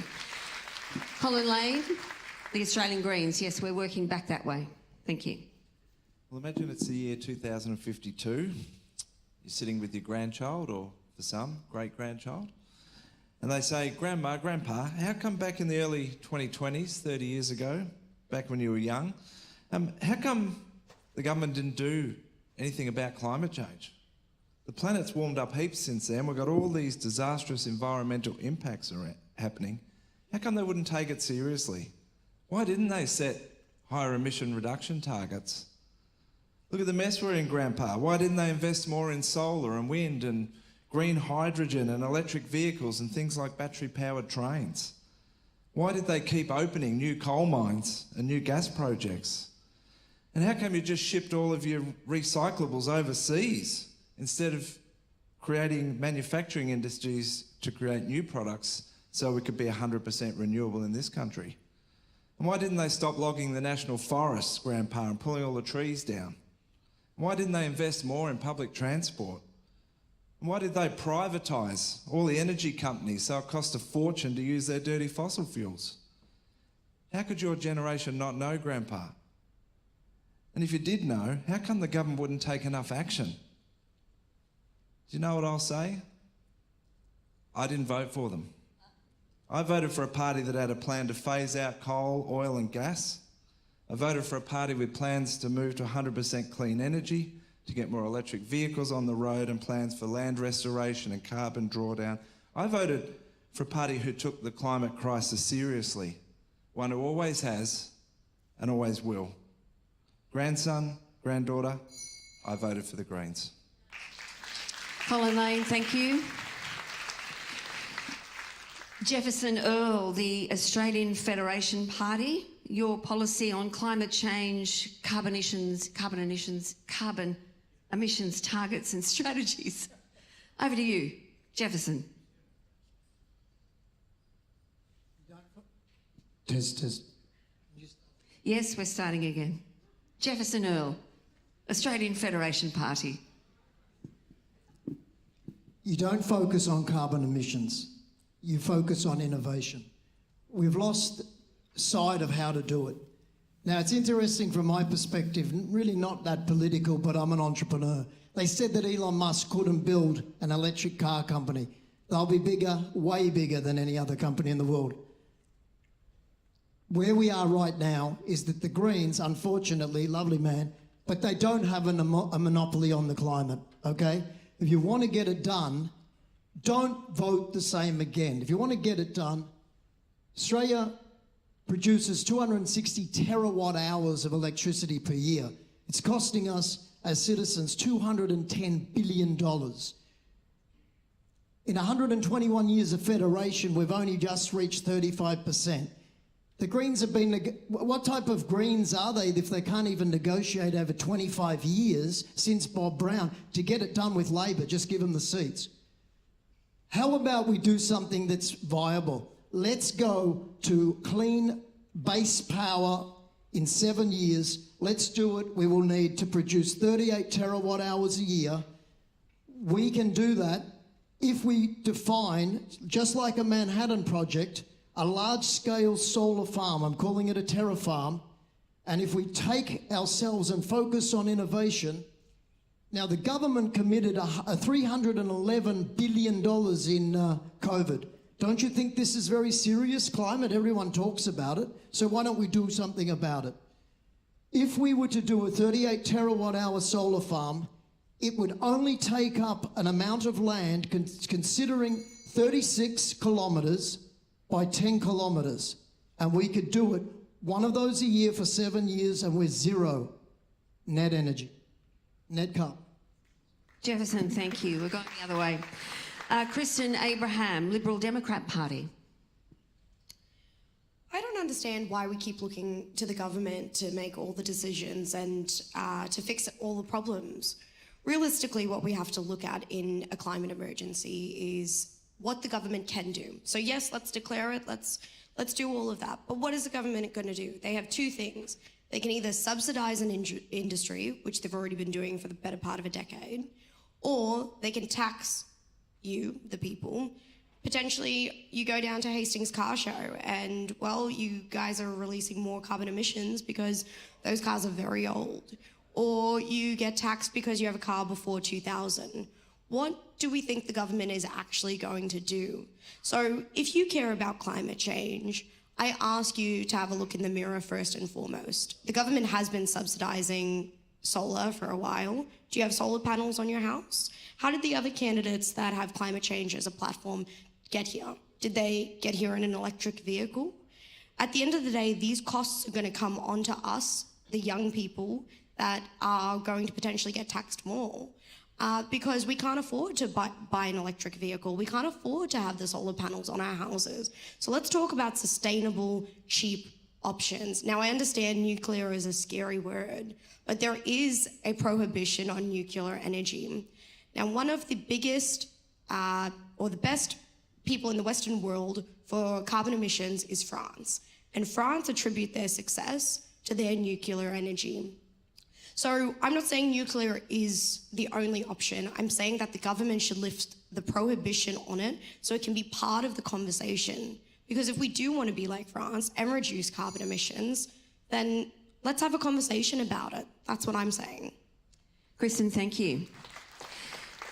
Colin Lane, the Australian Greens. Yes, we're working back that way. Thank you. Well, imagine it's the year 2052. You're sitting with your grandchild, or for some, great-grandchild, and they say, Grandma, Grandpa, how come back in the early 2020s, 30 years ago, back when you were young, how come the government didn't do anything about climate change? The planet's warmed up heaps since then. We've got all these disastrous environmental impacts happening. How come they wouldn't take it seriously? Why didn't they set higher emission reduction targets? Look at the mess we're in, Grandpa. Why didn't they invest more in solar and wind and green hydrogen and electric vehicles and things like battery-powered trains? Why did they keep opening new coal mines and new gas projects? And how come you just shipped all of your recyclables overseas instead of creating manufacturing industries to create new products so we could be 100% renewable in this country? And why didn't they stop logging the national forests, Grandpa, and pulling all the trees down? Why didn't they invest more in public transport? And why did they privatise all the energy companies so it cost a fortune to use their dirty fossil fuels? How could your generation not know, Grandpa? And if you did know, how come the government wouldn't take enough action? Do you know what I'll say? I didn't vote for them. I voted for a party that had a plan to phase out coal, oil and gas. I voted for a party with plans to move to 100% clean energy, to get more electric vehicles on the road and plans for land restoration and carbon drawdown. I voted for a party who took the climate crisis seriously, one who always has and always will. Grandson, granddaughter, I voted for the Greens. Colin Lane, thank you. Jefferson Earl, the Australian Federation Party, your policy on climate change, carbon emissions targets and strategies. Over to you, Jefferson. Test. Yes, we're starting again. Jefferson Earl, Australian Federation Party. You don't focus on carbon emissions. You focus on innovation. We've lost sight of how to do it. Now, it's interesting from my perspective, really not that political, but I'm an entrepreneur. They said that Elon Musk couldn't build an electric car company. They'll be bigger, way bigger than any other company in the world. Where we are right now is that the Greens, unfortunately, lovely man, but they don't have a monopoly on the climate, okay? If you want to get it done, don't vote the same again. If you want to get it done, Australia produces 260 terawatt hours of electricity per year. It's costing us as citizens $210 billion. In 121 years of federation, we've only just reached 35%. The Greens have been, what type of Greens are they if they can't even negotiate over 25 years since Bob Brown to get it done with Labor? Just give them the seats. How about we do something that's viable? Let's go to clean base power in 7 years. Let's do it. We will need to produce 38 terawatt hours a year. We can do that if we define, just like a Manhattan Project, a large-scale solar farm. I'm calling it a terra farm. And if we take ourselves and focus on innovation, now the government committed $311 billion in COVID. Don't you think this is very serious? Climate, everyone talks about it. So why don't we do something about it? If we were to do a 38 terawatt hour solar farm, it would only take up an amount of land considering 36 kilometres by 10 kilometres. And we could do it, one of those a year for 7 years, and we're zero net energy, net carbon. Jefferson, thank you. We're going the other way. Chrysten Abraham, Liberal Democrat Party. I don't understand why we keep looking to the government to make all the decisions and to fix all the problems. Realistically, what we have to look at in a climate emergency is what the government can do. So yes, let's declare it, let's do all of that. But what is the government going to do? They have two things. They can either subsidise an industry, which they've already been doing for the better part of a decade, or they can tax you, the people. Potentially, you go down to Hastings Car Show and, well, you guys are releasing more carbon emissions because those cars are very old. Or you get taxed because you have a car before 2000. What do we think the government is actually going to do? So if you care about climate change, I ask you to have a look in the mirror first and foremost. The government has been subsidising solar for a while. Do you have solar panels on your house? How did the other candidates that have climate change as a platform get here? Did they get here in an electric vehicle? At the end of the day, these costs are going to come onto us, the young people, that are going to potentially get taxed more because we can't afford to buy an electric vehicle. We can't afford to have the solar panels on our houses. So let's talk about sustainable, cheap options. Now, I understand nuclear is a scary word, but there is a prohibition on nuclear energy. Now, one of the biggest or the best people in the Western world for carbon emissions is France. And France attribute their success to their nuclear energy. So I'm not saying nuclear is the only option. I'm saying that the government should lift the prohibition on it so it can be part of the conversation. Because if we do want to be like France and reduce carbon emissions, then let's have a conversation about it. That's what I'm saying. Chrysten, thank you.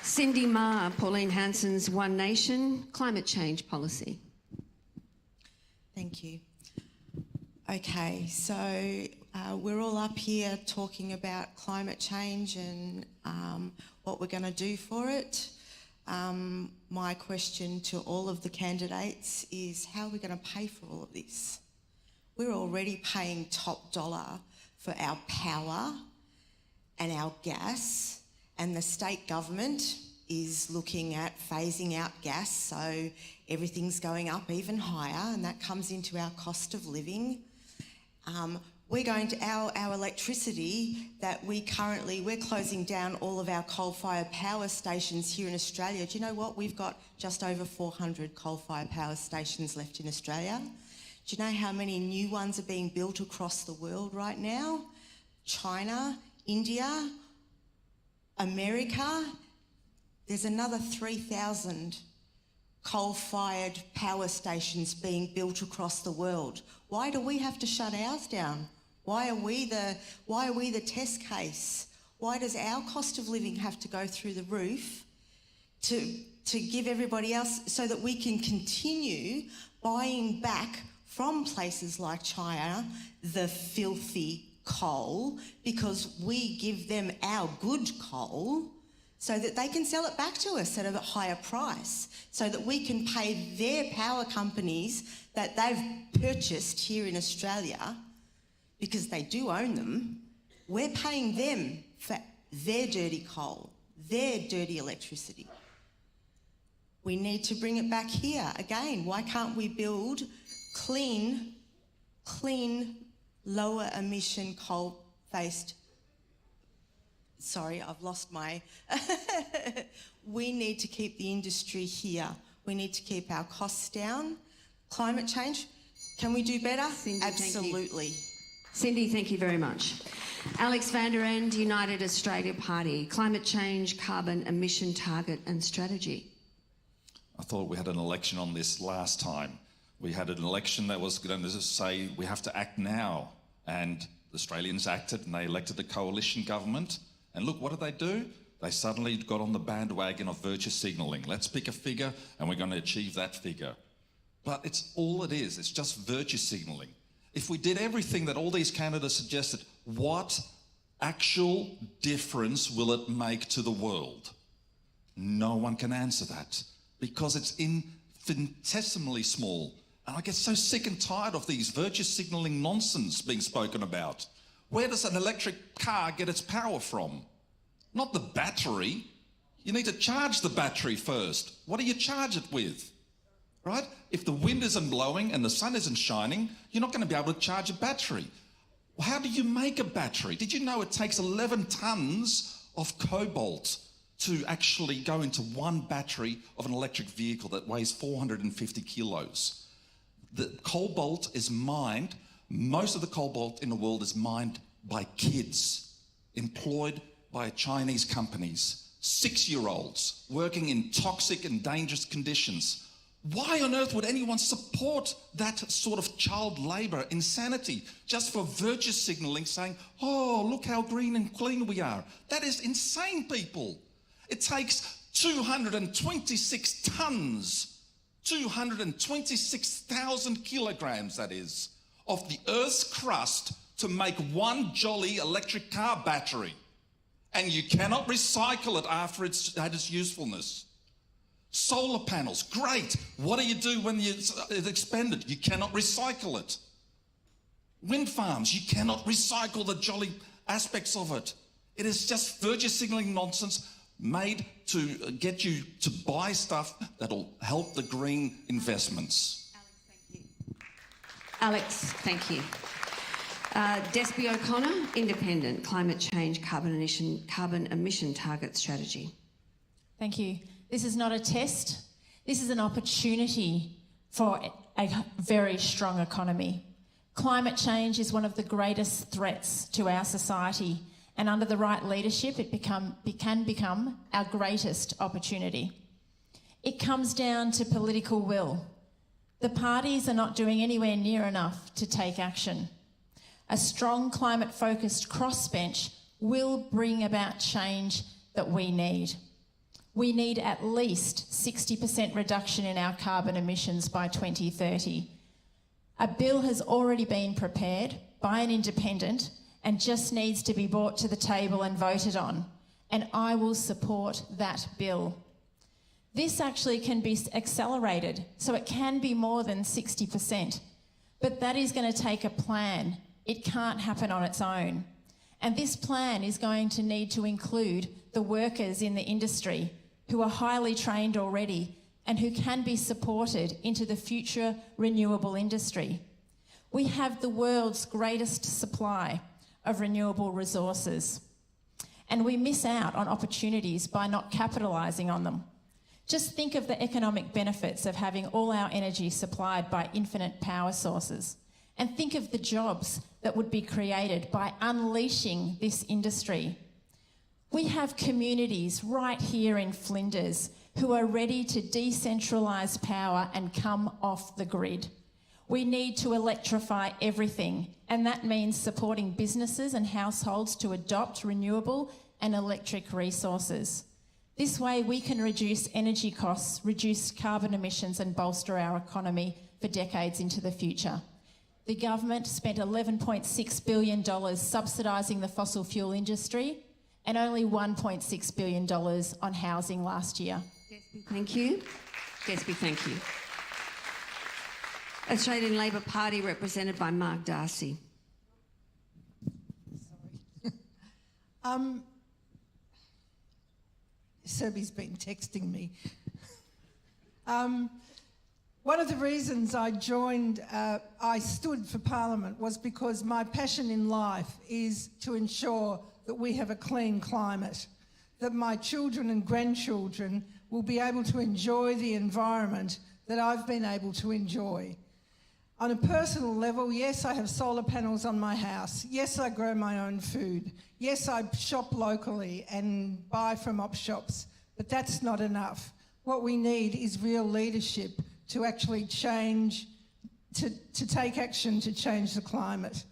Cyndi Marr, Pauline Hanson's One Nation Climate Change Policy. Thank you. Okay, so we're all up here talking about climate change and what we're going to do for it. My question to all of the candidates is, how are we going to pay for all of this? We're already paying top dollar for our power and our gas, and the state government is looking at phasing out gas, so everything's going up even higher, and that comes into our cost of living. We're going to our electricity that we're closing down all of our coal-fired power stations here in Australia. Do you know what? We've got just over 400 coal-fired power stations left in Australia. Do you know how many new ones are being built across the world right now? China, India, America. There's another 3,000 coal-fired power stations being built across the world. Why do we have to shut ours down? Why are we the test case? Why does our cost of living have to go through the roof to give everybody else so that we can continue buying back from places like China the filthy coal because we give them our good coal so that they can sell it back to us at a higher price, so that we can pay their power companies that they've purchased here in Australia, because they do own them. We're paying them for their dirty coal, their dirty electricity. We need to bring it back here again. Why can't we build clean, lower emission coal-based... Sorry, I've lost my... We need to keep the industry here. We need to keep our costs down. Climate change, can we do better? Cyndi, absolutely. Cyndi, thank you very much. Alex van der End, United Australia Party, Climate Change, Carbon Emission Target and Strategy. I thought we had an election on this last time. We had an election that was going to say we have to act now, and the Australians acted and they elected a coalition government. And look, what did they do? They suddenly got on the bandwagon of virtue signalling. Let's pick a figure and we're going to achieve that figure. But it's all it is. It's just virtue signalling. If we did everything that all these candidates suggested, what actual difference will it make to the world? No one can answer that, because it's infinitesimally small. And I get so sick and tired of these virtue signalling nonsense being spoken about. Where does an electric car get its power from? Not the battery. You need to charge the battery first. What do you charge it with? Right? If the wind isn't blowing and the sun isn't shining, you're not going to be able to charge a battery. Well, how do you make a battery? Did you know it takes 11 tons of cobalt to actually go into one battery of an electric vehicle that weighs 450 kilos? The cobalt is mined, most of the cobalt in the world is mined by kids employed by Chinese companies, 6-year-olds working in toxic and dangerous conditions. Why on earth would anyone support that sort of child labour insanity just for virtue signalling, saying, oh, look how green and clean we are? That is insane, people. It takes 226 tonnes, 226,000 kilograms, that is, of the Earth's crust to make one jolly electric car battery. And you cannot recycle it after it's had its usefulness. Solar panels, great. What do you do when it's expended? You cannot recycle it. Wind farms, you cannot recycle the jolly aspects of it. It is just virtue signalling nonsense made to get you to buy stuff that'll help the green investments. Alex, thank you. Despi O'Connor, Independent, Climate Change, Carbon Emission Target Strategy. Thank you. This is not a test. This is an opportunity for a very strong economy. Climate change is one of the greatest threats to our society, and under the right leadership, it can become our greatest opportunity. It comes down to political will. The parties are not doing anywhere near enough to take action. A strong climate-focused crossbench will bring about change that we need. We need at least 60% reduction in our carbon emissions by 2030. A bill has already been prepared by an independent and just needs to be brought to the table and voted on, and I will support that bill. This actually can be accelerated, so it can be more than 60%, but that is going to take a plan. It can't happen on its own. And this plan is going to need to include the workers in the industry who are highly trained already and who can be supported into the future renewable industry. We have the world's greatest supply of renewable resources, and we miss out on opportunities by not capitalising on them. Just think of the economic benefits of having all our energy supplied by infinite power sources, and think of the jobs that would be created by unleashing this industry. We have communities right here in Flinders who are ready to decentralise power and come off the grid. We need to electrify everything, and that means supporting businesses and households to adopt renewable and electric resources. This way we can reduce energy costs, reduce carbon emissions and bolster our economy for decades into the future. The government spent $11.6 billion subsidising the fossil fuel industry, and only $1.6 billion on housing last year. Despi, thank you. Despi, thank you. Australian Labor Party, represented by Marr Darcy. Surbhi's been texting me. One of the reasons I stood for Parliament was because my passion in life is to ensure that we have a clean climate, that my children and grandchildren will be able to enjoy the environment that I've been able to enjoy. On a personal level, yes, I have solar panels on my house. Yes, I grow my own food. Yes, I shop locally and buy from op shops, but that's not enough. What we need is real leadership to actually change, to take action to change the climate.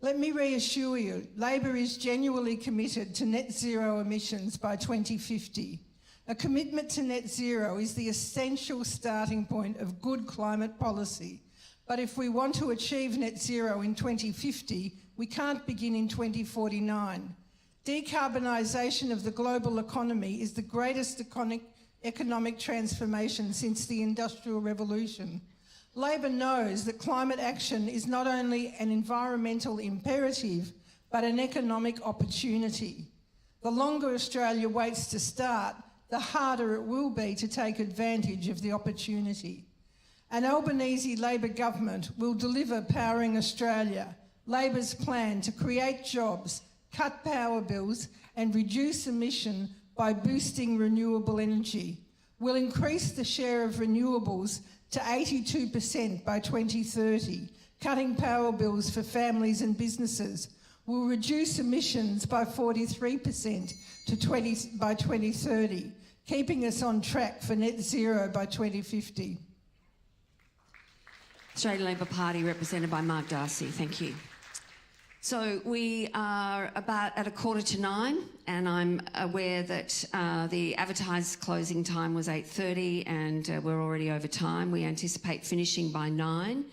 Let me reassure you, Labor is genuinely committed to net zero emissions by 2050. A commitment to net zero is the essential starting point of good climate policy. But if we want to achieve net zero in 2050, we can't begin in 2049. Decarbonisation of the global economy is the greatest economic transformation since the Industrial Revolution. Labor knows that climate action is not only an environmental imperative, but an economic opportunity. The longer Australia waits to start, the harder it will be to take advantage of the opportunity. An Albanese Labor government will deliver Powering Australia, Labor's plan to create jobs, cut power bills and reduce emission by boosting renewable energy. Will increase the share of renewables to 82% by 2030, cutting power bills for families and businesses. Will reduce emissions by 43% by 2030, keeping us on track for net zero by 2050. Australian Labor Party, represented by Marr Darcy. Thank you. So we are about at 8:45, and I'm aware that the advertised closing time was 8:30, and we're already over time. We anticipate finishing by 9.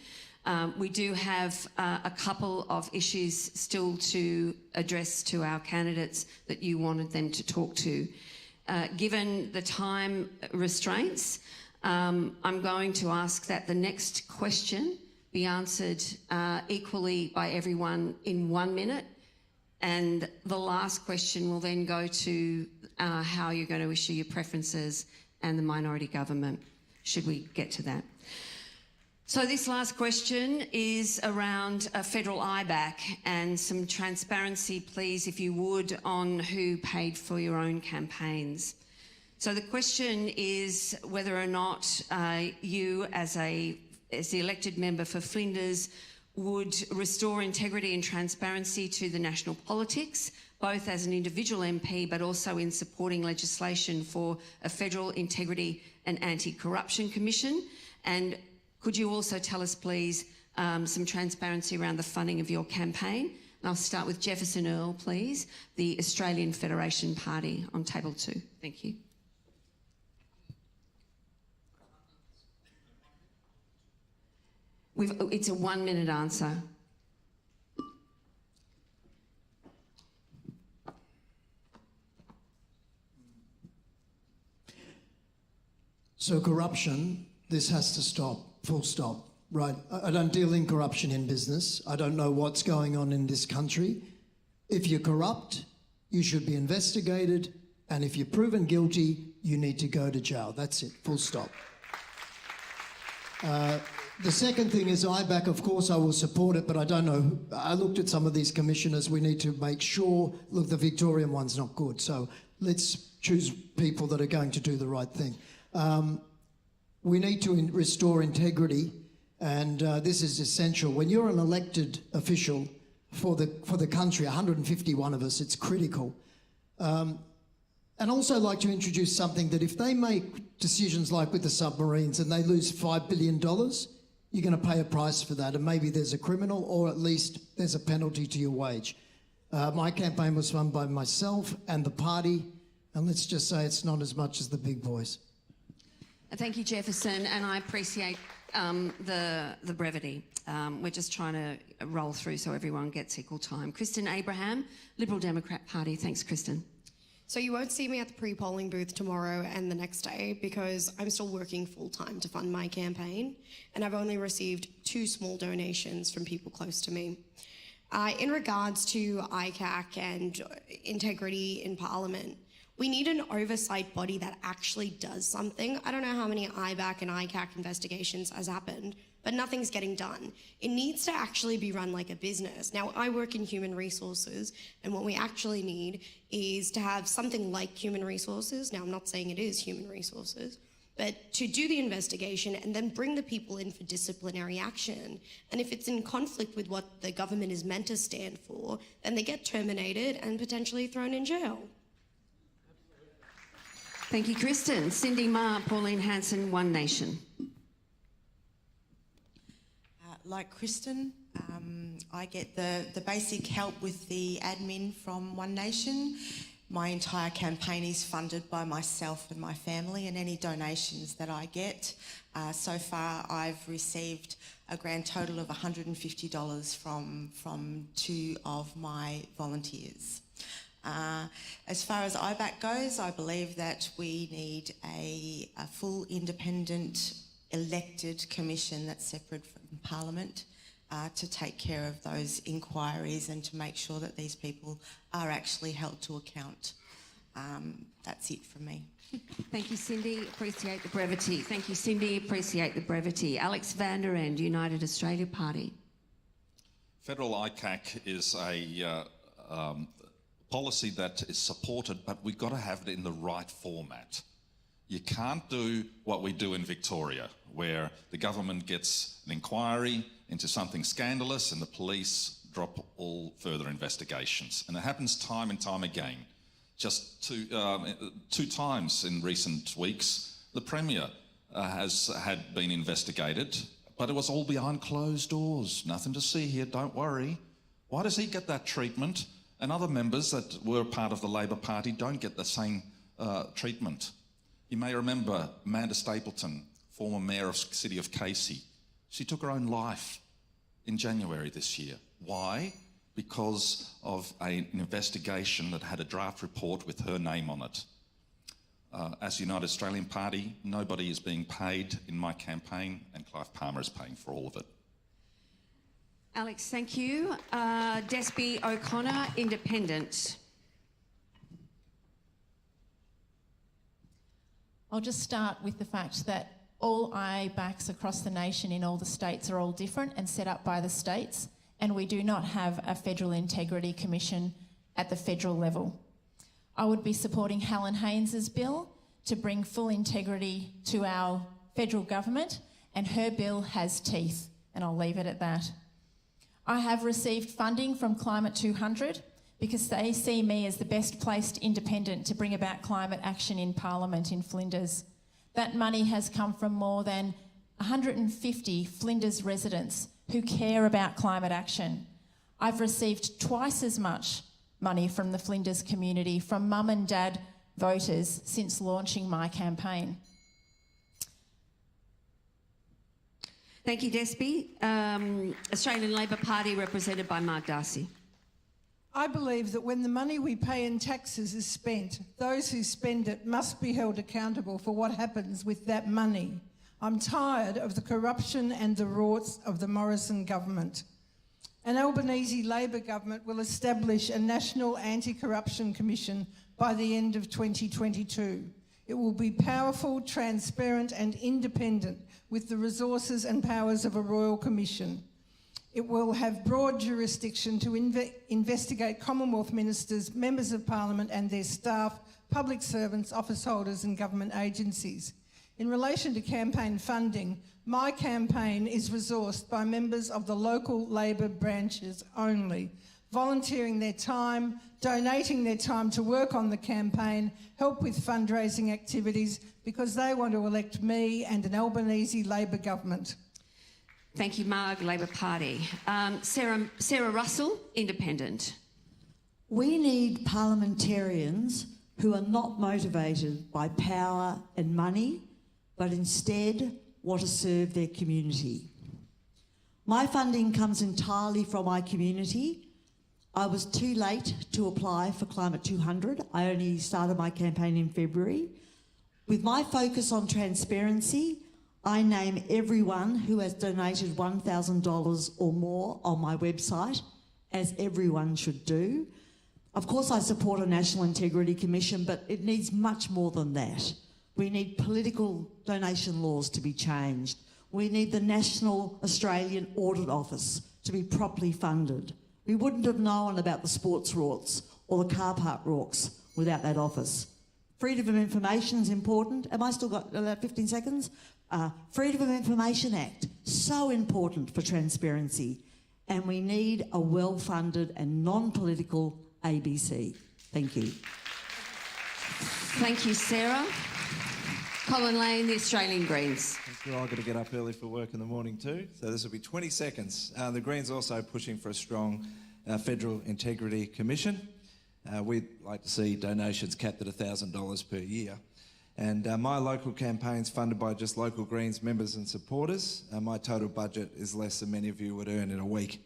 We do have a couple of issues still to address to our candidates that you wanted them to talk to. Given the time restraints, I'm going to ask that the next question be answered equally by everyone in 1 minute, and the last question will then go to how you're going to issue your preferences and the minority government, should we get to that. So this last question is around a federal IBAC and some transparency, please, if you would, on who paid for your own campaigns. So the question is whether or not you, as the elected member for Flinders, would restore integrity and transparency to the national politics, both as an individual MP but also in supporting legislation for a federal integrity and anti-corruption commission. And could you also tell us, please, some transparency around the funding of your campaign? And I'll start with Jefferson Earl, please, the Australian Federation Party, on table 2. Thank you. It's a 1 minute answer. So corruption, this has to stop, full stop, right? I don't deal in corruption in business. I don't know what's going on in this country. If you're corrupt, you should be investigated, and if you're proven guilty, you need to go to jail. That's it, full stop. The second thing is IBAC, of course I will support it, but I don't know. I looked at some of these commissioners. We need to make sure, look, the Victorian one's not good. So let's choose people that are going to do the right thing. We need to restore integrity, and this is essential. When you're an elected official for the country, 151 of us, it's critical. And also I'd like to introduce something that if they make decisions like with the submarines and they lose $5 billion, you're going to pay a price for that, and maybe there's a criminal, or at least there's a penalty to your wage. My campaign was run by myself and the party, and let's just say it's not as much as the big boys. Thank you, Jefferson, and I appreciate the brevity. We're just trying to roll through so everyone gets equal time. Chrysten Abraham, Liberal Democrat Party. Thanks, Chrysten. So you won't see me at the pre-polling booth tomorrow and the next day because I'm still working full-time to fund my campaign, and I've only received 2 small donations from people close to me. In regards to ICAC and integrity in Parliament, we need an oversight body that actually does something. I don't know how many IBAC and ICAC investigations has happened, but nothing's getting done. It needs to actually be run like a business. Now, I work in human resources, and what we actually need is to have something like human resources. Now, I'm not saying it is human resources, but to do the investigation and then bring the people in for disciplinary action. And if it's in conflict with what the government is meant to stand for, then they get terminated and potentially thrown in jail. Thank you, Chrysten. Cyndi, Marr, Pauline, Hanson, One Nation. Like Chrysten, I get the basic help with the admin from One Nation. My entire campaign is funded by myself and my family, and any donations that I get. So far, I've received a grand total of $150 from 2 of my volunteers. As far as IBAC goes, I believe that we need a full independent elected commission that's separate from Parliament to take care of those inquiries and to make sure that these people are actually held to account. That's it from me. Thank you, Cyndi. Appreciate the brevity. Thank you, Cyndi. Appreciate the brevity. Alex van der End, United Australia Party. Federal ICAC is a policy that is supported, but we've got to have it in the right format. You can't do what we do in Victoria, where the government gets an inquiry into something scandalous and the police drop all further investigations. And it happens time and time again. Just 2 times in recent weeks, the Premier had been investigated, but it was all behind closed doors. Nothing to see here, don't worry. Why does he get that treatment? And other members that were part of the Labor Party don't get the same treatment. You may remember Amanda Stapleton, former Mayor of the City of Casey. She took her own life in January this year. Why? Because of an investigation that had a draft report with her name on it. As United Australian Party, nobody is being paid in my campaign, and Clive Palmer is paying for all of it. Alex, thank you. Despi O'Connor, Independent. I'll just start with the fact that all IBACs across the nation in all the states are all different and set up by the states, and we do not have a Federal Integrity Commission at the federal level. I would be supporting Helen Haynes's bill to bring full integrity to our federal government, and her bill has teeth, and I'll leave it at that. I have received funding from Climate 200 because they see me as the best placed independent to bring about climate action in Parliament in Flinders. That money has come from more than 150 Flinders residents who care about climate action. I've received twice as much money from the Flinders community, from mum and dad voters, since launching my campaign. Thank you, Despi. Australian Labor Party, represented by Mark Darcy. I believe that when the money we pay in taxes is spent, those who spend it must be held accountable for what happens with that money. I'm tired of the corruption and the rorts of the Morrison government. An Albanese Labor government will establish a National Anti-Corruption Commission by the end of 2022. It will be powerful, transparent and independent, with the resources and powers of a Royal Commission. It will have broad jurisdiction to investigate Commonwealth ministers, members of Parliament and their staff, public servants, office holders and government agencies. In relation to campaign funding, my campaign is resourced by members of the local Labor branches only, volunteering their time, donating their time to work on the campaign, help with fundraising activities, because they want to elect me and an Albanese Labor government. Thank you, Marg, Labor Party. Sarah Russell, Independent. We need parliamentarians who are not motivated by power and money, but instead want to serve their community. My funding comes entirely from my community. I was too late to apply for Climate 200. I only started my campaign in February. With my focus on transparency, I name everyone who has donated $1,000 or more on my website, as everyone should do. Of course, I support a National Integrity Commission, but it needs much more than that. We need political donation laws to be changed. We need the National Australian Audit Office to be properly funded. We wouldn't have known about the sports rorts or the car park rorts without that office. Freedom of information is important. Am I still got 15 seconds? Freedom of Information Act, so important for transparency. And we need a well-funded and non-political ABC. Thank you. Thank you, Sarah. Colin Lane, the Australian Greens. Thank you. I've got to get up early for work in the morning too, so this will be 20 seconds. The Greens are also pushing for a strong Federal Integrity Commission. We'd like to see donations capped at $1,000 per year. And my local campaign's funded by just local Greens members and supporters. My total budget is less than many of you would earn in a week,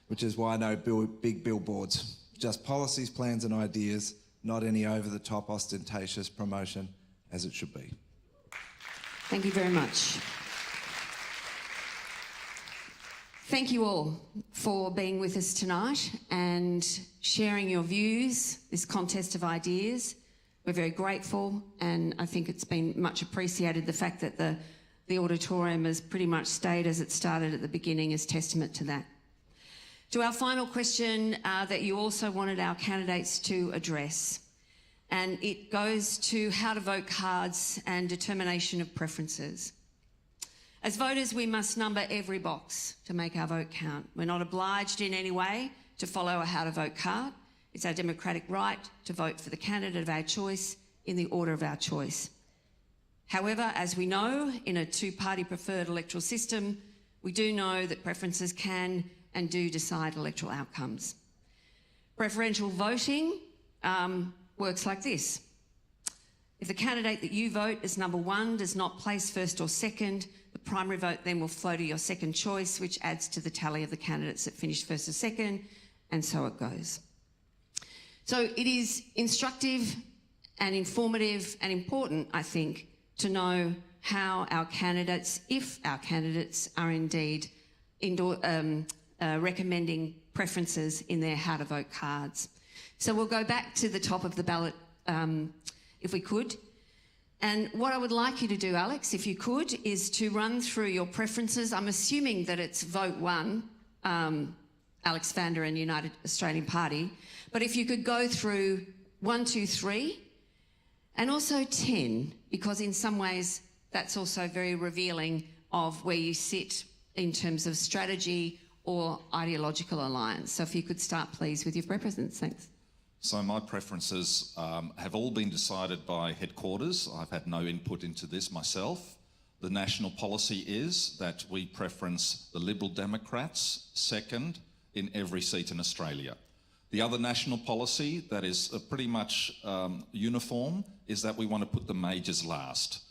which is why no big billboards. Just policies, plans and ideas, not any over-the-top ostentatious promotion, as it should be. Thank you very much. Thank you all for being with us tonight and sharing your views, this contest of ideas. We're very grateful, and I think it's been much appreciated. The fact that the auditorium has pretty much stayed as it started at the beginning is testament to that. To our final question that you also wanted our candidates to address, and it goes to how to vote cards and determination of preferences. As voters, we must number every box to make our vote count. We're not obliged in any way to follow a how to vote card. It's our democratic right to vote for the candidate of our choice in the order of our choice. However, as we know, in a two-party preferred electoral system, we do know that preferences can and do decide electoral outcomes. Preferential voting works like this. If the candidate that you vote as number one does not place first or second, the primary vote then will flow to your second choice, which adds to the tally of the candidates that finished first or second, and so it goes. So it is instructive and informative and important, I think, to know how our candidates, if our candidates are indeed recommending preferences in their how to vote cards. So we'll go back to the top of the ballot if we could. And what I would like you to do, Alex, if you could, is to run through your preferences. I'm assuming that it's vote one, Alex Vander and United Australian Party. But if you could go through 1, 2, 3, and also 10, because in some ways that's also very revealing of where you sit in terms of strategy or ideological alliance. So if you could start, please, with your preferences. Thanks. So my preferences have all been decided by headquarters. I've had no input into this myself. The national policy is that we preference the Liberal Democrats second in every seat in Australia. The other national policy that is pretty much uniform is that we want to put the majors last.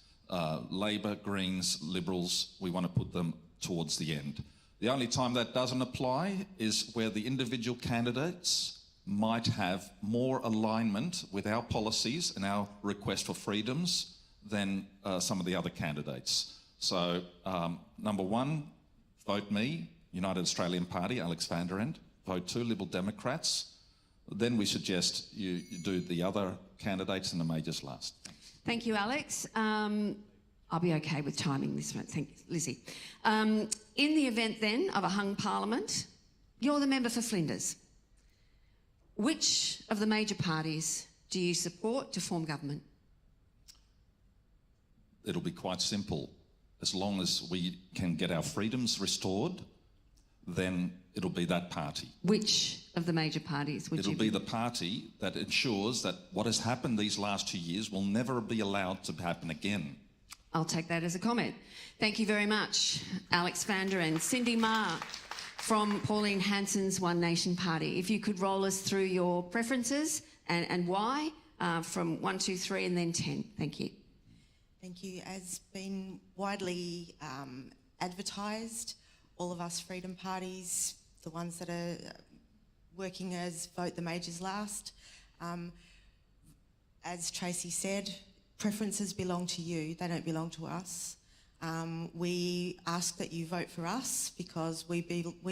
Labor, Greens, Liberals, we want to put them towards the end. The only time that doesn't apply is where the individual candidates might have more alignment with our policies and our request for freedoms than some of the other candidates. So, number one, vote me, United Australian Party, Alex Vander End. Vote 2, Liberal Democrats. Then we suggest you do the other candidates and the majors last. Thank you, Alex. I'll be okay with timing this one. Thank you, Lizzie. In the event then of a hung parliament, you're the member for Flinders. Which of the major parties do you support to form government? It'll be quite simple. As long as we can get our freedoms restored, then it'll be that party. Which of the major parties would you be? It'll be the party that ensures that what has happened these last 2 years will never be allowed to happen again. I'll take that as a comment. Thank you very much, Alex Vander and Cyndi Marr from Pauline Hanson's One Nation Party. If you could roll us through your preferences and why from 1, 2, 3 and then 10. Thank you. Thank you. As been widely advertised, all of us freedom parties, the ones that are working as Vote the Majors Last, as Tracee said, preferences belong to you, they don't belong to us. We ask that you vote for us because we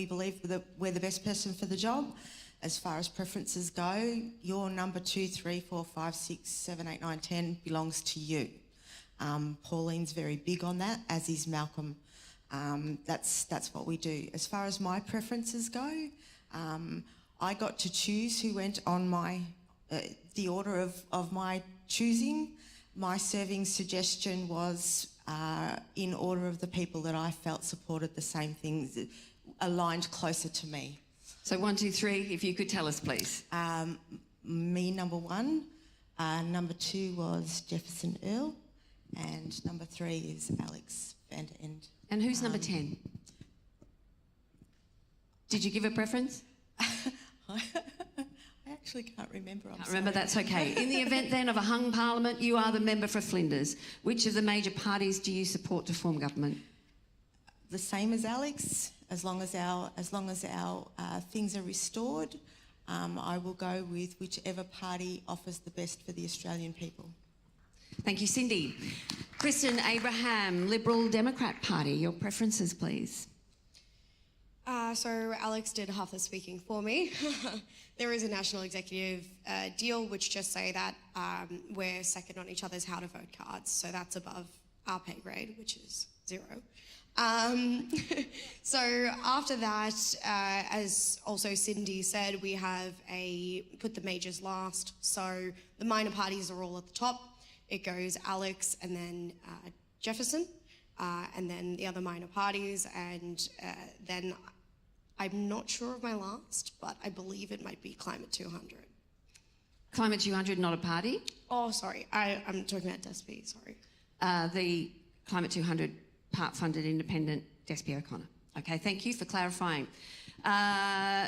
believe that we're the best person for the job. As far as preferences go, your number 2, 3, 4, 5, 6, 7, 8, 9, 10 belongs to you. Pauline's very big on that, as is Malcolm. That's what we do. As far as my preferences go, I got to choose who went on my the order of my choosing. My serving suggestion was in order of the people that I felt supported the same things, aligned closer to me. So 1, 2, 3, if you could tell us, please. Me, number 1. Number 2 was Jefferson Earl. And number 3 is Alex Vander End. And who's number 10? Did you give a preference? I actually can't remember. Can't remember, that's okay. In the event then of a hung parliament, you are the member for Flinders. Which of the major parties do you support to form government? The same as Alex, as long as our things are restored, I will go with whichever party offers the best for the Australian people. Thank you, Cyndi. Chrysten Abraham, Liberal Democrat Party, your preferences, please. So Alex did half the speaking for me. There is a national executive deal which just say that we're second on each other's how to vote cards, so that's above our pay grade, which is 0. So after that, as also Cyndi said, we have put the majors last, so the minor parties are all at the top. It goes Alex and then Jefferson, and then the other minor parties, and then I'm not sure of my last, but I believe it might be Climate 200. Climate 200, not a party? Oh, sorry, I'm talking about Despi, sorry. The Climate 200 part-funded independent Despi O'Connor. Okay, thank you for clarifying.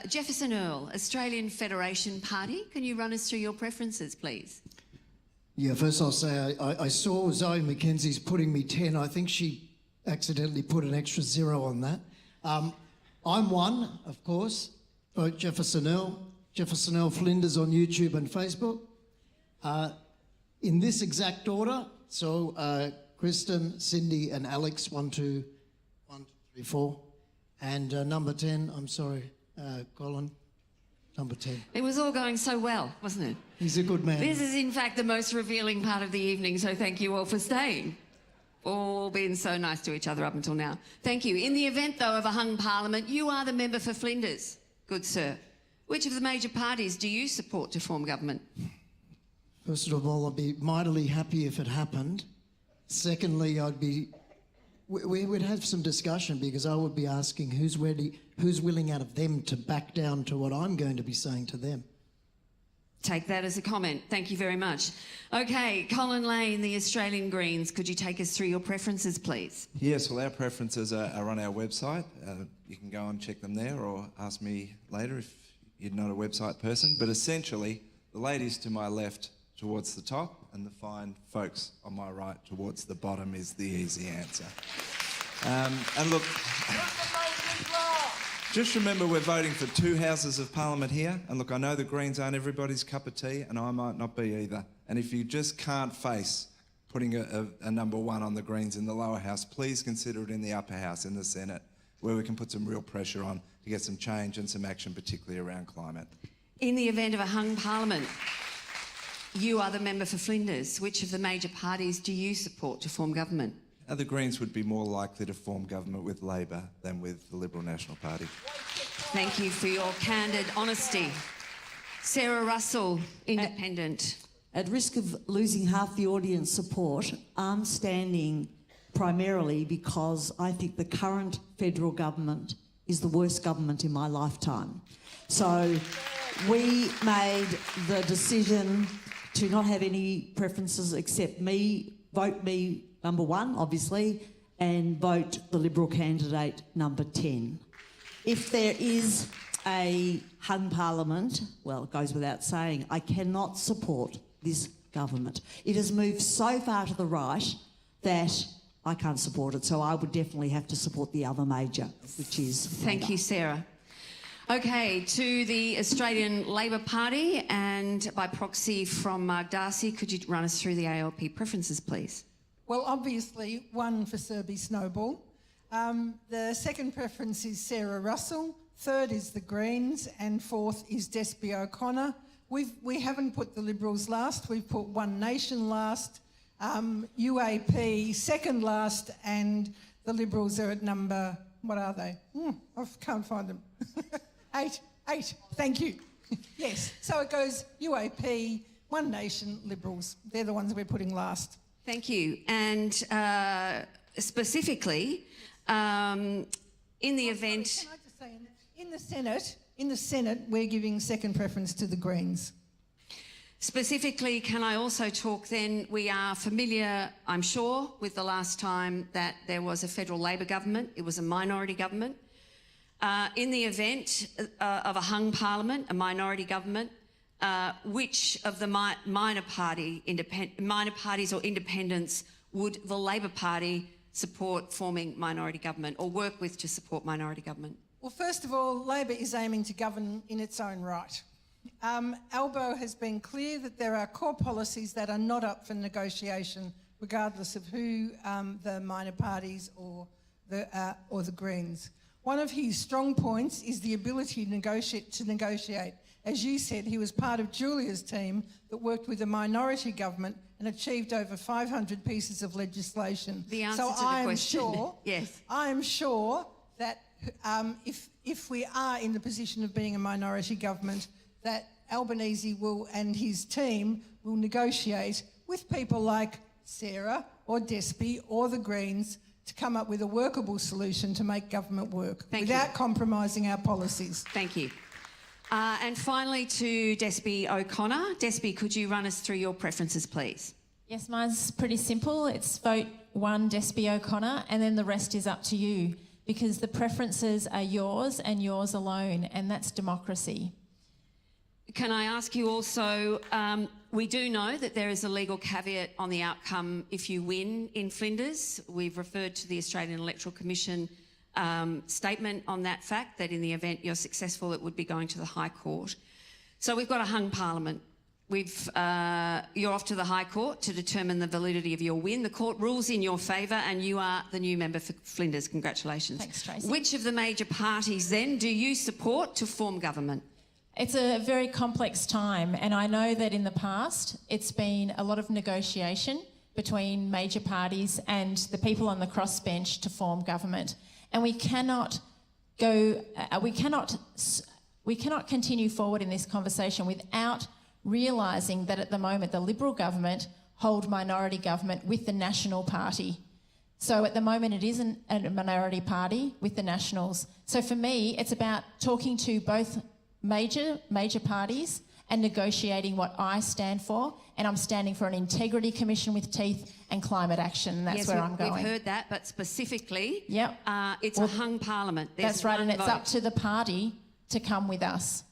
Jefferson Earl, Australian Federation Party. Can you run us through your preferences, please? Yeah, first I'll say I saw Zoe McKenzie's putting me 10. I think she accidentally put an extra 0 on that. I'm 1, of course. Vote Jefferson Earl. Jefferson Earl Flinders on YouTube and Facebook. In this exact order, so Chrysten, Cyndi and Alex, 1, 2, 3, 4. And number 10, I'm sorry, Colin, number 10. It was all going so well, wasn't it? He's a good man. This is in fact the most revealing part of the evening, so thank you all for staying. All been so nice to each other up until now. Thank you. In the event, though, of a hung parliament, you are the member for Flinders. Good sir. Which of the major parties do you support to form government? First of all, I'd be mightily happy if it happened. Secondly, we would have some discussion because I would be asking who's willing out of them to back down to what I'm going to be saying to them. Take that as a comment. Thank you very much. Okay, Colin Lane, the Australian Greens, could you take us through your preferences, please? Yes, well, our preferences are on our website. You can go and check them there or ask me later if you're not a website person. But essentially, the ladies to my left towards the top and the fine folks on my right towards the bottom is the easy answer. And look, just remember we're voting for 2 houses of parliament here. And look, I know the Greens aren't everybody's cup of tea, and I might not be either. And if you just can't face putting a number 1 on the Greens in the lower house, please consider it in the upper house, in the Senate, where we can put some real pressure on to get some change and some action, particularly around climate. In the event of a hung parliament, you are the member for Flinders. Which of the major parties do you support to form government? The Greens would be more likely to form government with Labor than with the Liberal National Party. Thank you for your candid honesty. Sarah Russell, Independent. At risk of losing half the audience support, I'm standing primarily because I think the current federal government is the worst government in my lifetime. So we made the decision to not have any preferences except me, vote me number 1, obviously, and vote the Liberal candidate number 10. If there is a hung parliament, well, it goes without saying, I cannot support this government. It has moved so far to the right that I can't support it. So I would definitely have to support the other major, which is... Thank you, Sarah. Okay, to the Australian Labor Party, and by proxy from Mark Darcy, could you run us through the ALP preferences, please? Well, obviously, one for Surbhi Snowball. The second preference is Sarah Russell. Third is the Greens, and fourth is Despi O'Connor. We haven't put the Liberals last. We've put One Nation last, UAP second last, and the Liberals are at number, what are they? I can't find them. Eight. Thank you. Yes. So it goes UAP, One Nation, Liberals. They're the ones we're putting last. Thank you. And specifically, in the event... Can I just say, in the Senate, we're giving second preference to the Greens. Specifically, can I also talk then, we are familiar, I'm sure, with the last time that there was a federal Labor government. It was a minority government. In the event of a hung parliament, a minority government, which of the minor parties or independents would the Labor Party support forming minority government or work with to support minority government? Well, first of all, Labor is aiming to govern in its own right. Albo has been clear that there are core policies that are not up for negotiation, regardless of who the minor parties or the Greens. One of his strong points is the ability to negotiate. As you said, he was part of Julia's team that worked with a minority government and achieved over 500 pieces of legislation. The answer to the question. Yes. I am sure that if we are in the position of being a minority government, that Albanese and his team will negotiate with people like Sarah or Despi or the Greens to come up with a workable solution to make government work without compromising our policies. Thank you. And finally to Despi O'Connor. Despi, could you run us through your preferences, please? Yes, mine's pretty simple. It's vote one Despi O'Connor, and then the rest is up to you, because the preferences are yours and yours alone, and that's democracy. Can I ask you also, we do know that there is a legal caveat on the outcome if you win in Flinders. We've referred to the Australian Electoral Commission statement on that fact, that in the event you're successful, it would be going to the High Court. So we've got a hung parliament. You're off to the High Court to determine the validity of your win. The court rules in your favour and you are the new member for Flinders. Congratulations. Thanks, Tracee. Which of the major parties then do you support to form government? It's a very complex time, and I know that in the past it's been a lot of negotiation between major parties and the people on the crossbench to form government. And we cannot continue forward in this conversation without realising that at the moment the Liberal government hold minority government with the National Party. So at the moment it isn't a minority party with the Nationals. So for me, it's about talking to both major parties and negotiating what I stand for, and I'm standing for an integrity commission with teeth and climate action, and that's where I'm going. We've heard that, but specifically, it's a hung parliament. That's right, and it's up to the party to come with us.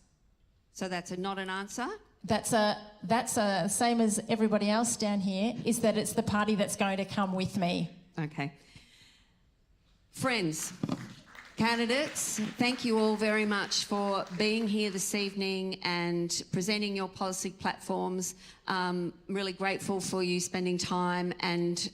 So that's not an answer? That's a same as everybody else down here, is that it's the party that's going to come with me. Okay. Friends, candidates, thank you all very much for being here this evening and presenting your policy platforms. Really grateful for you spending time and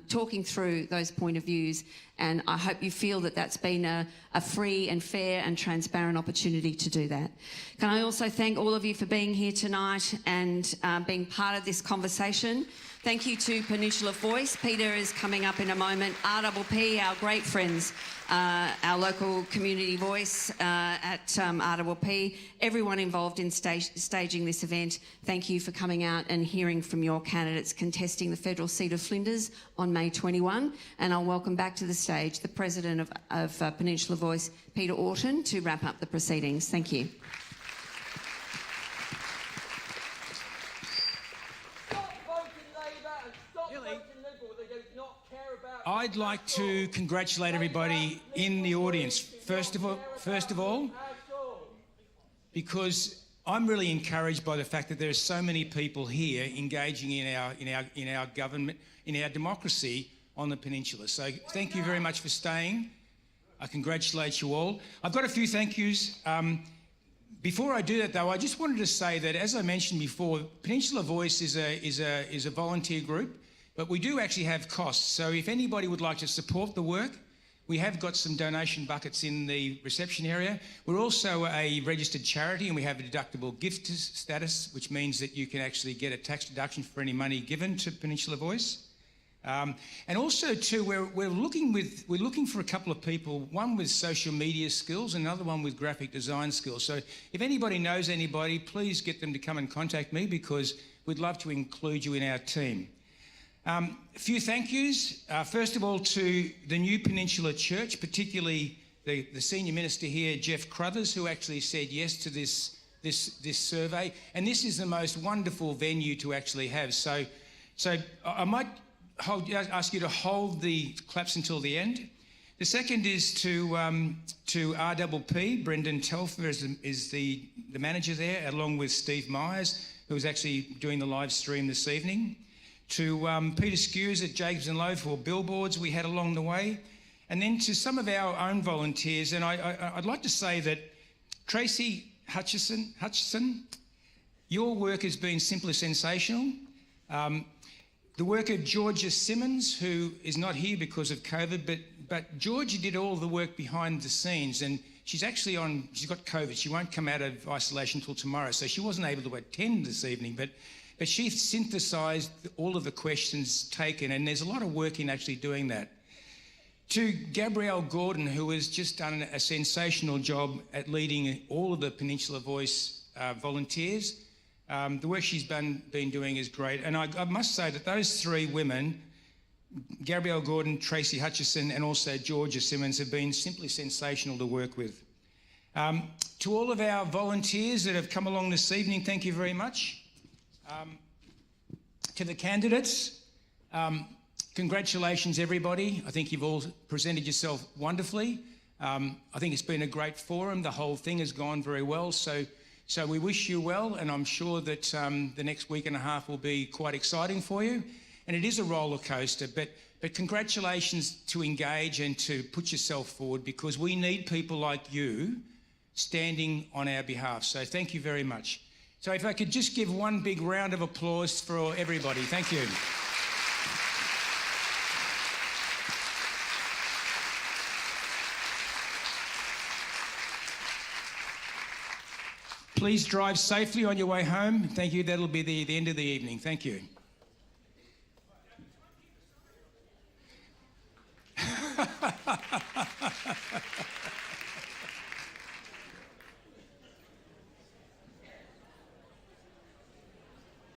talking through those point of views, and I hope you feel that that's been a free and fair and transparent opportunity to do that. Can I also thank all of you for being here tonight and being part of this conversation. Thank you to Peninsula Voice. Peter is coming up in a moment. RPP, our great friends, our local community voice at RPP, everyone involved in staging this event, thank you for coming out and hearing from your candidates contesting the federal seat of Flinders on May 21. And I'll welcome back to the stage the President of Peninsula Voice, Peter Orton, to wrap up the proceedings. Thank you. I'd like to congratulate everybody in the audience. First of all, because I'm really encouraged by the fact that there are so many people here engaging in our government, in our democracy, on the peninsula. So thank you very much for staying. I congratulate you all. I've got a few thank yous. Before I do that, though, I just wanted to say that, as I mentioned before, Peninsula Voice is a volunteer group, but we do actually have costs. So if anybody would like to support the work, we have got some donation buckets in the reception area. We're also a registered charity and we have a deductible gift status, which means that you can actually get a tax deduction for any money given to Peninsula Voice. And also too, we're looking for a couple of people, one with social media skills and another one with graphic design skills. So if anybody knows anybody, please get them to come and contact me, because we'd love to include you in our team. A few thank yous. First of all, to the new Peninsula Church, particularly the senior minister here, Jeff Crothers, who actually said yes to this survey. And this is the most wonderful venue to actually have. So I might ask you to hold the claps until the end. The second is to RPP. Brendan Telfer is the manager there, along with Steve Myers, who is actually doing the live stream this evening. To Peter Skews at Jacobs and Lowe for billboards we had along the way. And then to some of our own volunteers, and I'd like to say that Tracee Hutchison, your work has been simply sensational. The work of Georgia Simmons, who is not here because of COVID, but Georgia did all the work behind the scenes, and she's got COVID. She won't come out of isolation until tomorrow, so she wasn't able to attend this evening, but she synthesised all of the questions taken, and there's a lot of work in actually doing that. To Gabrielle Gordon, who has just done a sensational job at leading all of the Peninsula Voice volunteers. The work she's been doing is great. And I must say that those three women, Gabrielle Gordon, Tracee Hutchison, and also Georgia Simmons, have been simply sensational to work with. To all of our volunteers that have come along this evening, thank you very much. To the candidates, congratulations everybody. I think you've all presented yourself wonderfully. I think it's been a great forum. The whole thing has gone very well. So we wish you well, and I'm sure that the next week and a half will be quite exciting for you. And it is a roller coaster, but congratulations to engage and to put yourself forward, because we need people like you standing on our behalf. So thank you very much. So if I could just give one big round of applause for everybody. Thank you. Please drive safely on your way home. Thank you. That'll be the end of the evening. Thank you.